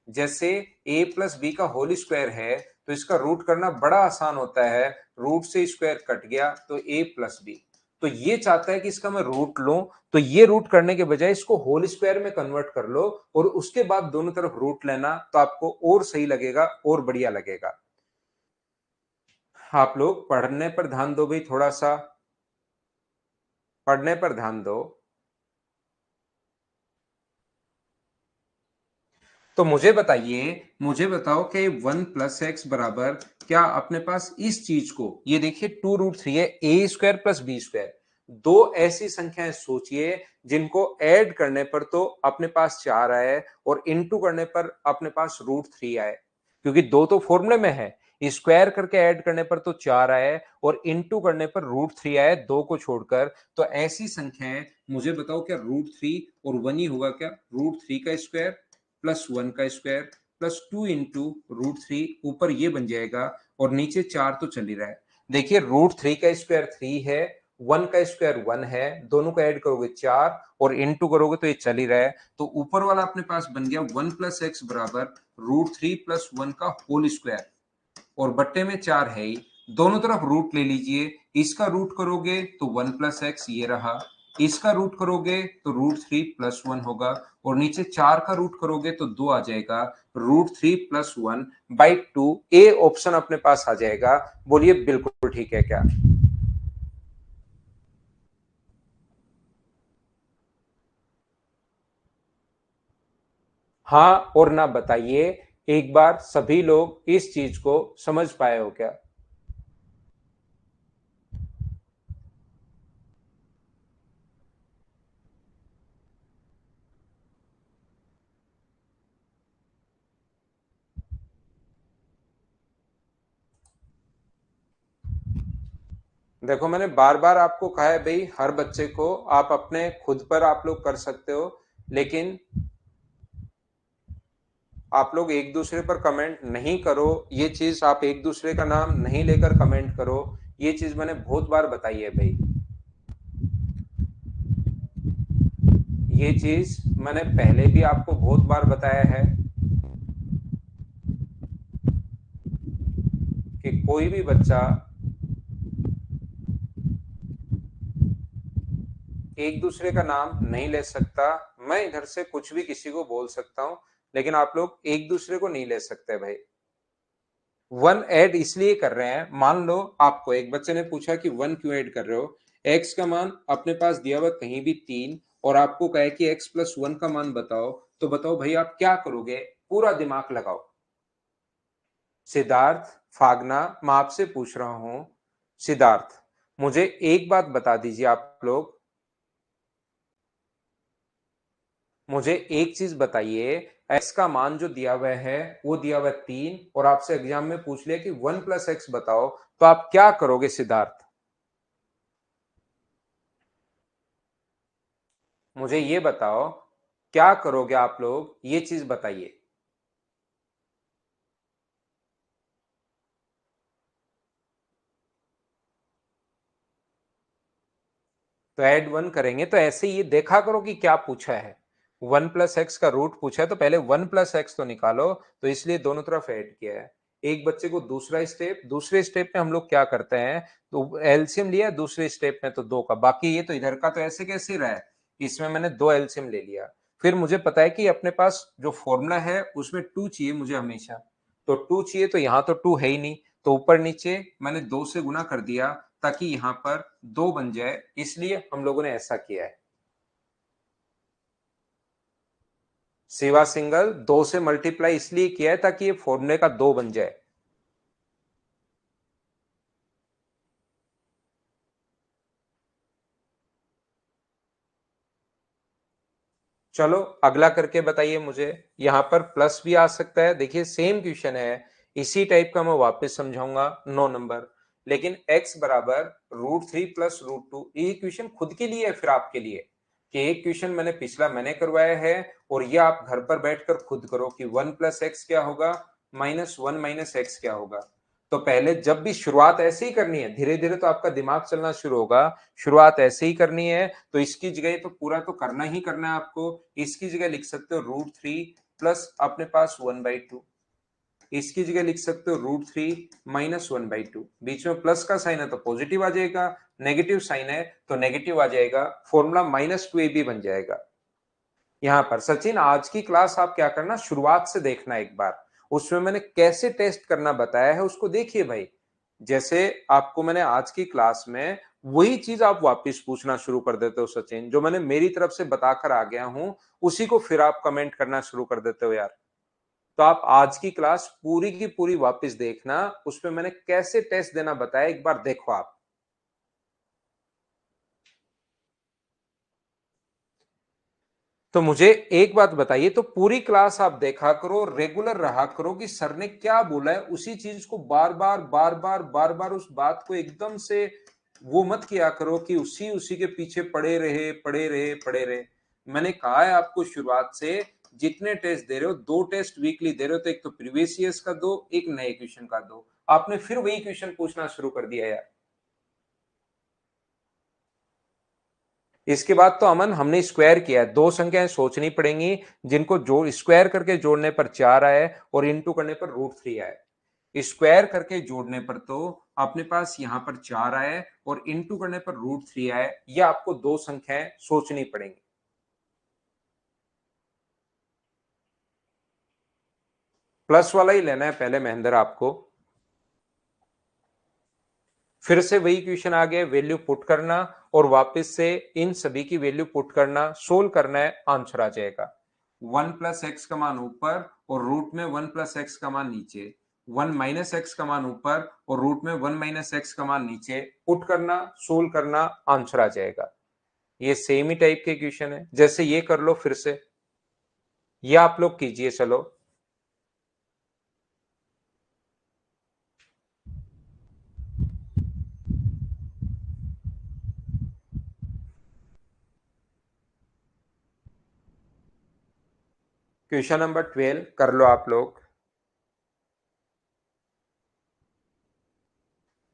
जैसे ए प्लस बी का होल स्क्वायर है तो इसका रूट करना बड़ा आसान होता है, रूट से स्क्वायर कट गया तो ए प्लस बी। तो ये चाहता है कि इसका मैं रूट लूं, तो ये रूट करने के बजाय इसको होल स्क्वायर में कन्वर्ट कर लो और उसके बाद दोनों तरफ रूट लेना, तो आपको और सही लगेगा और बढ़िया लगेगा। आप लोग पढ़ने पर ध्यान दो भाई, थोड़ा सा पढ़ने पर ध्यान दो। तो मुझे बताइए, मुझे बताओ कि 1 + x बराबर क्या अपने पास इस चीज को, ये देखिए 2√3 है, A square plus B square. दो ऐसी संख्याएं सोचिए जिनको ऐड करने पर तो अपने पास 4 आए और इनटू करने पर अपने पास √3 आए, क्योंकि दो तो फॉर्मूले में है। स्क्वायर करके ऐड करने पर तो 4 आए और इनटू करने पर √3 आए, दो को छोड़कर। तो ऐसी संख्याएं मुझे बताओ क्या √3 और 1 ही होगा क्या? √3 का स्क्वायर प्लस 1 का स्क्वायर प्लस 2 इंटू √3, ऊपर ये बन जाएगा और नीचे 4 तो चल ही रहा है। देखिए √3 का स्क्वायर 3 है, 1 का स्क्वायर 1 है, दोनों को ऐड करोगे 4 और इनटू करोगे तो ये चल ही रहा है। तो ऊपर वाला अपने पास बन गया 1 + x बराबर √3 + 1 का होल स्क्वायर, और बट्टे में 4 है ही, दोनों तरफ रूट ले लीजिए। इसका रूट करोगे तो 1 + x ये रहा, इसका रूट करोगे तो √3 + 1 होगा, और नीचे 4 का रूट करोगे तो 2 आ जाएगा। √3 + 1/2 ए ऑप्शन अपने पास आ जाएगा। बोलिए बिल्कुल ठीक है क्या? हाँ और ना बताइए, एक बार सभी लोग इस चीज को समझ पाए हो क्या? देखो मैंने बार बार आपको कहा है भाई, हर बच्चे को आप अपने खुद पर आप लोग कर सकते हो, लेकिन आप लोग एक दूसरे पर कमेंट नहीं करो। ये चीज आप एक दूसरे का नाम नहीं लेकर कमेंट करो, ये चीज मैंने बहुत बार बताई है भाई। ये चीज मैंने पहले भी आपको बहुत बार बताया है कि कोई भी बच्चा एक दूसरे का नाम नहीं ले सकता। मैं इधर से कुछ भी किसी को बोल सकता हूं, लेकिन आप लोग एक दूसरे को नहीं ले सकते भाई। 1 ऐड इसलिए कर रहे हैं, मान लो आपको एक बच्चे ने पूछा कि 1 क्यों ऐड कर रहे हो, x का मान अपने पास दिया हुआ कहीं भी 3 और आपको कहे कि x प्लस 1 का मान बताओ, तो बताओ भाई आप क्या करोगे, पूरा दिमाग लगाओ। सिद्धार्थ, फागना, मैं आपसे पूछ रहा हूं, सिद्धार्थ मुझे एक बात बता दीजिए आप लोग, मुझे एक चीज बताइए, x का मान जो दिया हुआ है वो दिया हुआ है 3 और आपसे एग्जाम में पूछ लिया कि 1 प्लस एक्स बताओ, तो आप क्या करोगे सिद्धार्थ? मुझे ये बताओ, क्या करोगे आप लोग, ये चीज बताइए। तो ऐड 1 करेंगे तो ऐसे ये देखा करो कि क्या पूछा है। 1 प्लस एक्स का रूट पूछा है तो पहले 1 प्लस एक्स तो निकालो, तो इसलिए दोनों तरफ ऐड किया है। एक बच्चे को दूसरा स्टेप, दूसरे स्टेप में हम लोग क्या करते हैं, तो एलसीएम लिया दूसरे स्टेप में तो 2 का, बाकी ये तो इधर का तो ऐसे कैसे रहा है, इसमें मैंने 2 एलसीएम ले लिया। फिर मुझे पता है कि अपने पास जो फॉर्मूला है उसमें 2 चाहिए मुझे हमेशा, तो 2 चाहिए, तो यहाँ तो 2 है ही नहीं, तो ऊपर नीचे मैंने 2 से गुना कर दिया ताकि यहां पर 2 बन जाए, इसलिए हम लोगों ने ऐसा किया है। सिवा सिंगल 2 से मल्टीप्लाई इसलिए किया है ताकि ये फॉर्मूले का 2 बन जाए। चलो अगला करके बताइए मुझे। यहां पर प्लस भी आ सकता है, देखिए सेम क्वेश्चन है, इसी टाइप का मैं वापस समझाऊंगा 9 नंबर, लेकिन x बराबर √3 प्लस √2, ये क्वेश्चन खुद के लिए है फिर आपके लिए, कि एक क्वेश्चन मैंने पिछला मैंने करवाया है और ये आप घर पर बैठकर खुद करो कि 1 प्लस एक्स क्या होगा, -1 माइनस एक्स क्या होगा। तो पहले जब भी शुरुआत ऐसे ही करनी है, धीरे धीरे तो आपका दिमाग चलना शुरू होगा, शुरुआत ऐसे ही करनी है, तो इसकी जगह तो पूरा तो करना ही करना है आपको। इसकी जगह लिख सकते हो √3 प्लस अपने पास 1/2, इसकी जगह लिख सकते हो √3 -1/2, बीच में प्लस का साइन है तो पॉजिटिव आ जाएगा, नेगेटिव साइन है तो नेगेटिव आ जाएगा, फॉर्मूला -2ab बन जाएगा। यहाँ पर सचिन आज की क्लास आप क्या करना, शुरुआत से देखना एक बार, उसमें मैंने कैसे टेस्ट करना बताया है उसको देखिए भाई। जैसे आपको मैंने आज की क्लास में वही चीज आप वापस पूछना शुरू कर देते हो सचिन, जो मैंने मेरी तरफ से बताकर आ गया हूं, उसी को फिर आप कमेंट करना शुरू कर देते हो यार। तो आप आज की क्लास पूरी की पूरी वापस देखना, उसमें मैंने कैसे टेस्ट देना बताया एक बार देखो आप। तो मुझे एक बात बताइए, तो पूरी क्लास आप देखा करो, रेगुलर रहा करो कि सर ने क्या बोला है, उसी चीज को बार बार उस बात को एकदम से वो मत किया करो कि उसी उसी के पीछे पड़े रहे। मैंने कहा है आपको शुरुआत से, जितने टेस्ट दे रहे हो, 2 टेस्ट वीकली दे रहे हो, तो एक तो प्रीवियस ईयर्स का दो, एक नए क्वेश्चन का दो, आपने फिर वही क्वेश्चन पूछना शुरू कर दिया यार। इसके बाद तो अमन हमने स्क्वायर किया है, 2 संख्याएं सोचनी पड़ेंगी जिनको जोड़ स्क्वायर करके जोड़ने पर 4 आए और इंटू करने पर √3 आए। स्क्वायर करके जोड़ने पर तो अपने पास यहां पर 4 आए और इंटू करने पर √3 आए, ये आपको 2 संख्याएं सोचनी पड़ेंगी। प्लस वाला ही लेना है पहले महेंद्र आपको। फिर से वही क्वेश्चन आ गया, वैल्यू पुट करना और वापस से इन सभी की वैल्यू पुट करना, सोल्व करना है, आंसर आ जाएगा। 1 प्लस एक्स का मान ऊपर और रूट में 1 प्लस एक्स का मान नीचे, 1 माइनस एक्स का मान ऊपर और रूट में 1 माइनस एक्स का मान नीचे, पुट करना, सोल्व करना, आंसर आ जाएगा। ये सेम ही टाइप के क्वेश्चन है, जैसे ये कर लो फिर से, ये आप लोग कीजिए चलो। क्वेश्चन नंबर 12 कर लो आप लोग।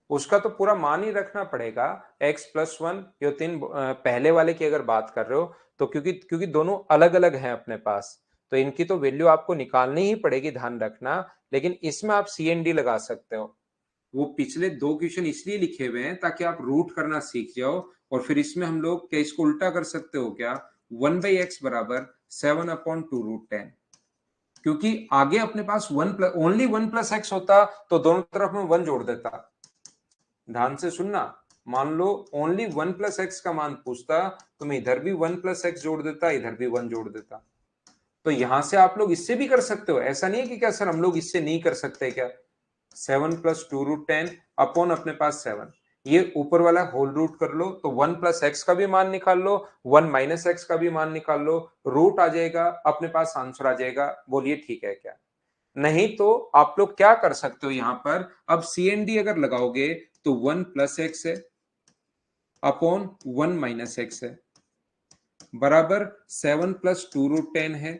उसका तो पूरा मान ही रखना पड़ेगा, x+1, ये 3 पहले वाले की अगर बात कर रहे हो तो, क्योंकि क्योंकि दोनों अलग अलग हैं अपने पास, तो इनकी तो वैल्यू आपको निकालनी ही पड़ेगी, ध्यान रखना। लेकिन इसमें आप सी एन डी लगा सकते हो, वो पिछले 2 क्वेश्चन इसलिए लिखे हुए हैं ताकि आप रूट करना सीख जाओ, और फिर इसमें हम लोग क्या इसको उल्टा कर सकते हो क्या, 1/x बराबर 7/2√10, क्योंकि आगे अपने पास ओनली 1 + x होता तो दोनों तरफ में 1 जोड़ देता। ध्यान से सुनना, मान लो ओनली 1 + x का मान पूछता तो मैं इधर भी 1 + x जोड़ देता, इधर भी 1 जोड़ देता। तो यहां से आप लोग इससे भी कर सकते हो, ऐसा नहीं है कि क्या सर हम लोग इससे नहीं कर सकते क्या। 7 + 2√10 अपॉन अपने पास 7, ये ऊपर वाला होल रूट कर लो तो 1 + x का भी मान निकाल लो, 1 - x का भी मान निकाल लो, रूट आ जाएगा, अपने पास आंसर आ जाएगा। बोलिए ठीक है क्या। नहीं तो आप लोग क्या कर सकते हो, यहां पर अब CND अगर लगाओगे तो 1 + x है अपॉन 1 - x है बराबर 7 + 2√10 है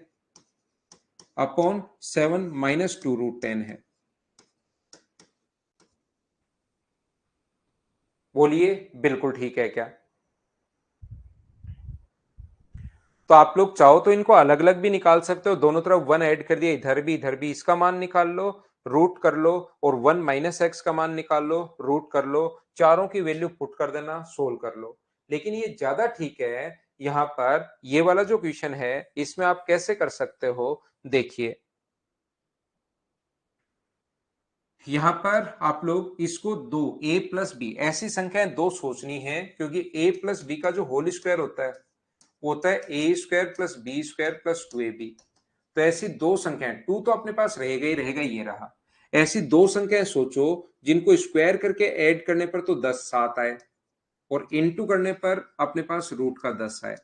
अपॉन 7 - 2√10 है। बोलिए बिल्कुल ठीक है क्या। तो आप लोग चाहो तो इनको अलग अलग भी निकाल सकते हो, दोनों तरफ 1 ऐड कर दिया, इधर भी इसका मान निकाल लो, रूट कर लो, और 1 - x का मान निकाल लो, रूट कर लो, चारों की वैल्यू पुट कर देना, सोल्व कर लो। लेकिन ये ज्यादा ठीक है, यहां पर ये वाला जो क्वेश्चन है इसमें आप कैसे कर सकते हो, देखिए यहां पर आप लोग इसको दो a + b ऐसी संख्याएं दो सोचनी है, क्योंकि a + b का जो होल स्क्वायर होता है वो होता है a² + b² + 2ab। तो ऐसी दो संख्याएं, टू तो अपने पास रहेगा ही रहेगा, ये रहा। ऐसी दो संख्याएं सोचो जिनको स्क्वायर करके ऐड करने पर तो 10 7 आए और इनटू करने पर अपने पास रूट का 10 आए।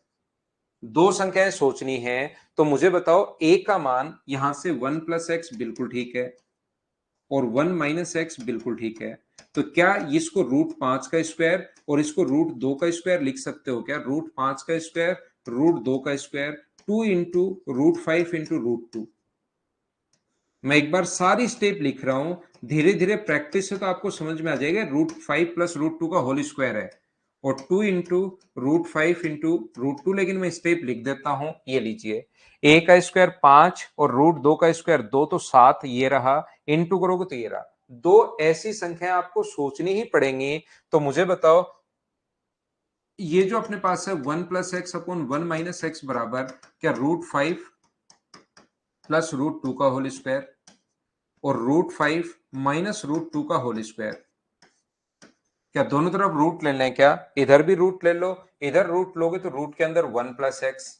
दो संख्याएं सोचनी है, तो मुझे बताओ a का मान यहां से 1 + x बिल्कुल ठीक है और 1 - x बिल्कुल ठीक है। तो क्या इसको √5 का स्क्वायर और इसको √2 का स्क्वायर लिख सकते हो क्या। √5 का स्क्वायर √2 का स्क्वायर 2 इंटू √5 इंटू √2। मैं एक बार सारी स्टेप लिख रहा हूं, धीरे धीरे प्रैक्टिस से तो आपको समझ में आ जाएगा। √5 + √2 का होल स्क्वायर है और 2 इंटू √5 इंटू √2, लेकिन मैं स्टेप लिख देता हूं, ये लीजिए। a का स्क्वायर 5 और √2 का स्क्वायर 2 तो 7, ये रहा, इंटू करोगे तो ये रहा। दो ऐसी संख्या आपको सोचनी ही पड़ेंगी। तो मुझे बताओ ये जो अपने पास है 1 + x अपॉन 1 - x बराबर क्या √5 + √2 का होल स्क्वायर और √5 - √2 का होल स्क्वायर। क्या दोनों तरफ रूट ले लें क्या, इधर भी रूट ले लो, इधर रूट लोगे तो रूट के अंदर 1 + x,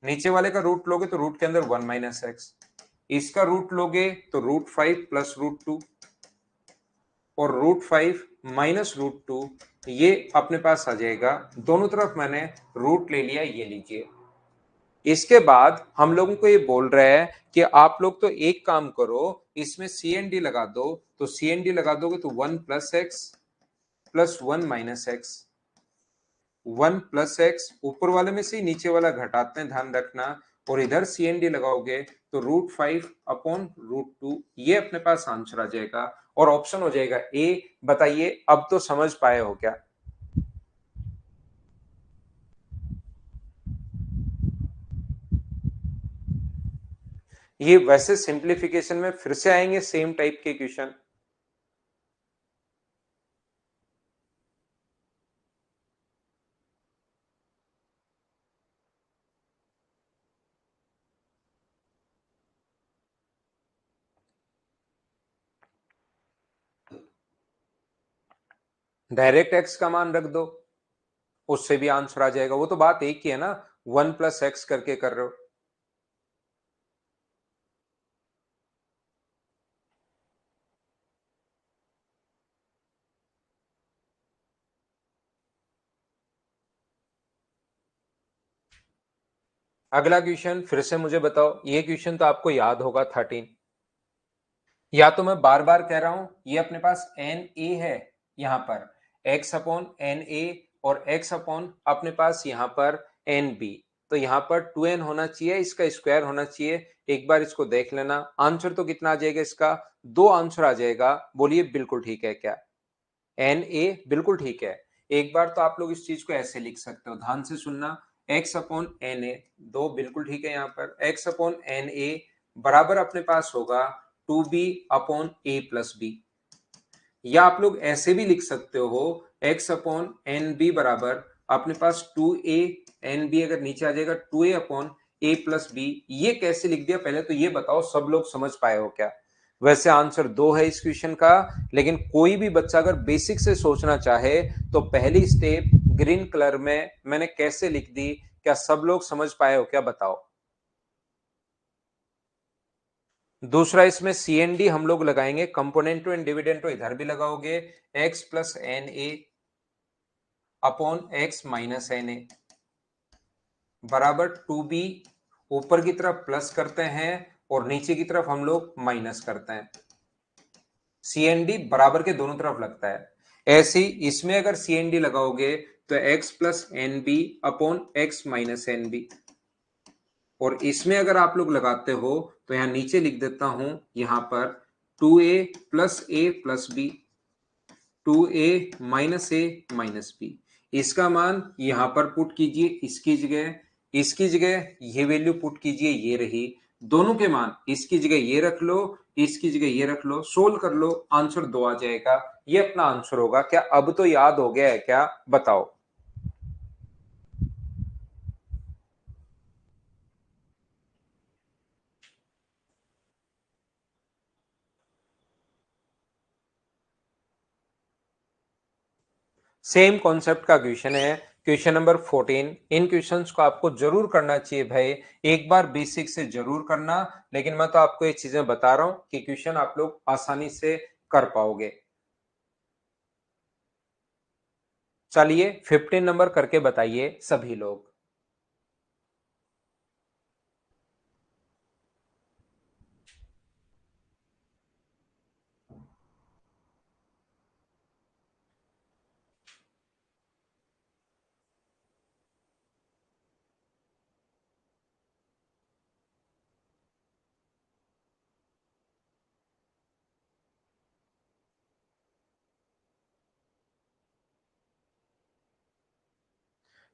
नीचे वाले का रूट लोगे तो रूट के अंदर 1 - x, इसका रूट लोगे तो √5 + √2 और √5 - √2, ये अपने पास आ जाएगा। दोनों तरफ मैंने रूट ले लिया, ये लीजिए। इसके बाद हम लोगों को ये बोल रहा है कि आप लोग तो एक काम करो, इसमें CND लगा दो। तो CND लगा दोगे तो 1 + x + 1 - x, 1 + x ऊपर वाले में से नीचे वाला घटाते हैं, ध्यान रखना। और इधर CND लगाओगे तो √5 अपॉन √2, ये अपने पास आंसर आ जाएगा और ऑप्शन हो जाएगा ए। बताइए अब तो समझ पाए हो क्या। ये वैसे सिंप्लीफिकेशन में फिर से आएंगे सेम टाइप के क्वेश्चन। डायरेक्ट x का मान रख दो, उससे भी आंसर आ जाएगा। वो तो बात एक ही है ना, 1 + x करके कर रहे हो। अगला क्वेश्चन फिर से मुझे बताओ, ये क्वेश्चन तो आपको याद होगा 13। या तो मैं बार बार कह रहा हूं, ये अपने पास एन ए है, यहां पर x अपॉन एन ए और x अपॉन अपने पास यहां पर एन बी। तो यहां पर 2n होना चाहिए, इसका स्क्वायर होना चाहिए। एक बार इसको देख लेना, आंसर तो कितना आ जाएगा इसका, दो आंसर आ जाएगा। बोलिए बिल्कुल ठीक है क्या। एन ए बिल्कुल ठीक है। एक बार तो आप लोग इस चीज को ऐसे लिख सकते हो, ध्यान से सुनना। x अपॉन एन ए, दो बिल्कुल ठीक है। यहाँ पर x अपॉन एन ए बराबर अपने पास होगा 2b अपॉन a + b। या आप लोग ऐसे भी लिख सकते हो, x अपॉन एन बी बराबर अपने पास 2a एन बी, अगर नीचे आ जाएगा 2a upon a plus B, ये कैसे लिख दिया पहले तो ये बताओ, सब लोग समझ पाए हो क्या? वैसे आंसर 2 है इस क्वेश्चन का, लेकिन कोई भी बच्चा अगर बेसिक से सोचना चाहे तो पहली स्टेप ग्रीन कलर में मैंने कैसे लिख दी, क्या सब लोग समझ पाए हो क्या बताओ? दूसरा इसमें सीएनडी हम लोग लगाएंगे, कंपोनेंटो एंड डिविडेंटो इधर भी लगाओगे, x plus n a upon x minus n a बराबर 2b, ऊपर की तरफ प्लस करते हैं और नीचे की तरफ हम लोग माइनस करते हैं। सीएनडी बराबर के दोनों तरफ लगता है। ऐसे ही इसमें अगर सीएनडी लगाओगे तो x plus n b upon x minus n b, और इसमें अगर आप लोग लगाते हो तो यहां नीचे लिख देता हूं, यहां पर 2a प्लस ए प्लस बी, 2a माइनस ए माइनस बी, इसका मान यहां पर पुट कीजिए, इसकी जगह ये वैल्यू पुट कीजिए, ये रही, दोनों के मान इसकी जगह ये रख लो, इसकी जगह ये रख लो, सोल्व कर लो, आंसर 2 आ जाएगा। ये अपना आंसर होगा। क्या अब तो याद हो गया है क्या बताओ? सेम कॉन्सेप्ट का क्वेश्चन है, क्वेश्चन नंबर 14। इन क्वेश्चंस को आपको जरूर करना चाहिए भाई, एक बार बेसिक से जरूर करना, लेकिन मैं तो आपको ये चीजें बता रहा हूं कि क्वेश्चन आप लोग आसानी से कर पाओगे। चलिए 15 नंबर करके बताइए सभी लोग।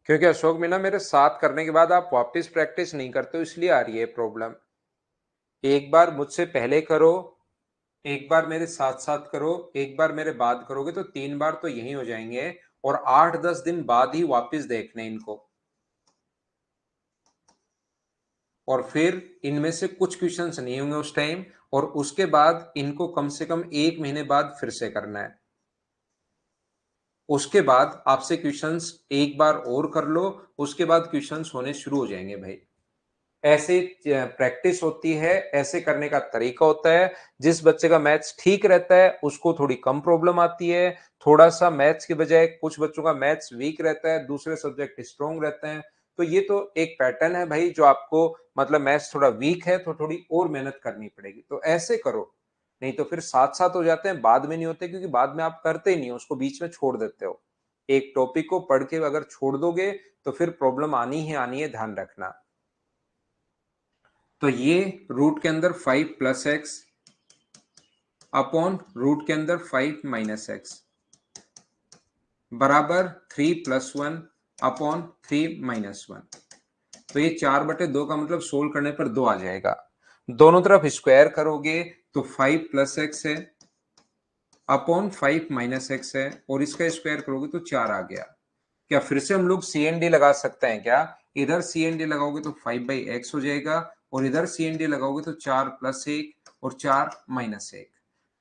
क्योंकि अशोक मीना मेरे साथ करने के बाद आप वापस प्रैक्टिस नहीं करते हो, इसलिए आ रही है प्रॉब्लम। एक बार मुझसे पहले करो, एक बार मेरे साथ साथ करो, एक बार मेरे बाद करोगे तो 3 बार तो यही हो जाएंगे, और 8-10 दिन बाद ही वापस देखने इनको, और फिर इनमें से कुछ क्वेश्चंस नहीं होंगे उस टाइम, और उसके बाद इनको कम से कम 1 महीने बाद फिर से करना है। उसके बाद आपसे क्वेश्चंस एक बार और कर लो, उसके बाद क्वेश्चंस होने शुरू हो जाएंगे भाई। ऐसे प्रैक्टिस होती है, ऐसे करने का तरीका होता है। जिस बच्चे का मैथ्स ठीक रहता है उसको थोड़ी कम प्रॉब्लम आती है, थोड़ा सा मैथ्स के बजाय कुछ बच्चों का मैथ्स वीक रहता है, दूसरे सब्जेक्ट स्ट्रॉन्ग रहते हैं। तो ये तो एक पैटर्न है भाई, जो आपको मतलब मैथ्स थोड़ा वीक है तो थोड़ी और मेहनत करनी पड़ेगी, तो ऐसे करो। नहीं तो फिर साथ साथ हो जाते हैं, बाद में नहीं होते, क्योंकि बाद में आप करते ही नहीं हो, उसको बीच में छोड़ देते हो। एक टॉपिक को पढ़ के अगर छोड़ दोगे तो फिर प्रॉब्लम आनी है, ध्यान रखना। तो ये रूट के अंदर 5 प्लस एक्स अपॉन रूट के अंदर 5 माइनस एक्स बराबर 3 प्लस 1 अपॉन 3 माइनस 1। तो ये 4/2 का मतलब सोल्व करने पर 2 आ जाएगा। दोनों तरफ स्क्वायर करोगे तो 5 प्लस एक्स है अपॉन 5 माइनस एक्स है, और इसका स्क्वायर करोगे तो 4 आ गया। क्या फिर से हम लोग सी एन डी लगा सकते हैं क्या? इधर सी एन डी लगाओगे तो 5/x हो जाएगा, और इधर सी एन डी लगाओगे तो 4 प्लस 1 और 4 माइनस 1।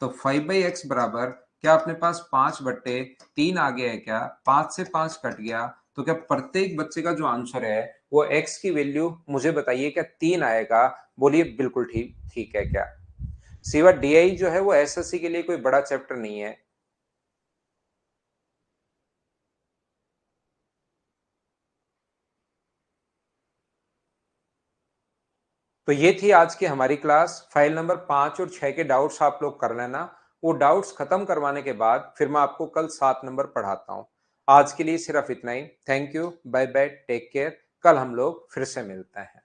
तो 5/x बराबर, क्या अपने पास 5/3 आ गया है क्या? 5 से 5 कट गया, तो क्या प्रत्येक बच्चे का जो आंसर है वो x की वैल्यू मुझे बताइए, क्या 3 आएगा? बोलिए बिल्कुल ठीक ठीक है क्या? सिवा डीआई जो है वो एसएससी के लिए कोई बड़ा चैप्टर नहीं है। तो ये थी आज की हमारी क्लास। फाइल नंबर 5 और 6 के डाउट्स आप लोग कर लेना। वो डाउट्स खत्म करवाने के बाद फिर मैं आपको कल 7 नंबर पढ़ाता हूं। आज के लिए सिर्फ इतना ही। Thank you, bye bye, take care. कल हम लोग फिर से मिलते हैं।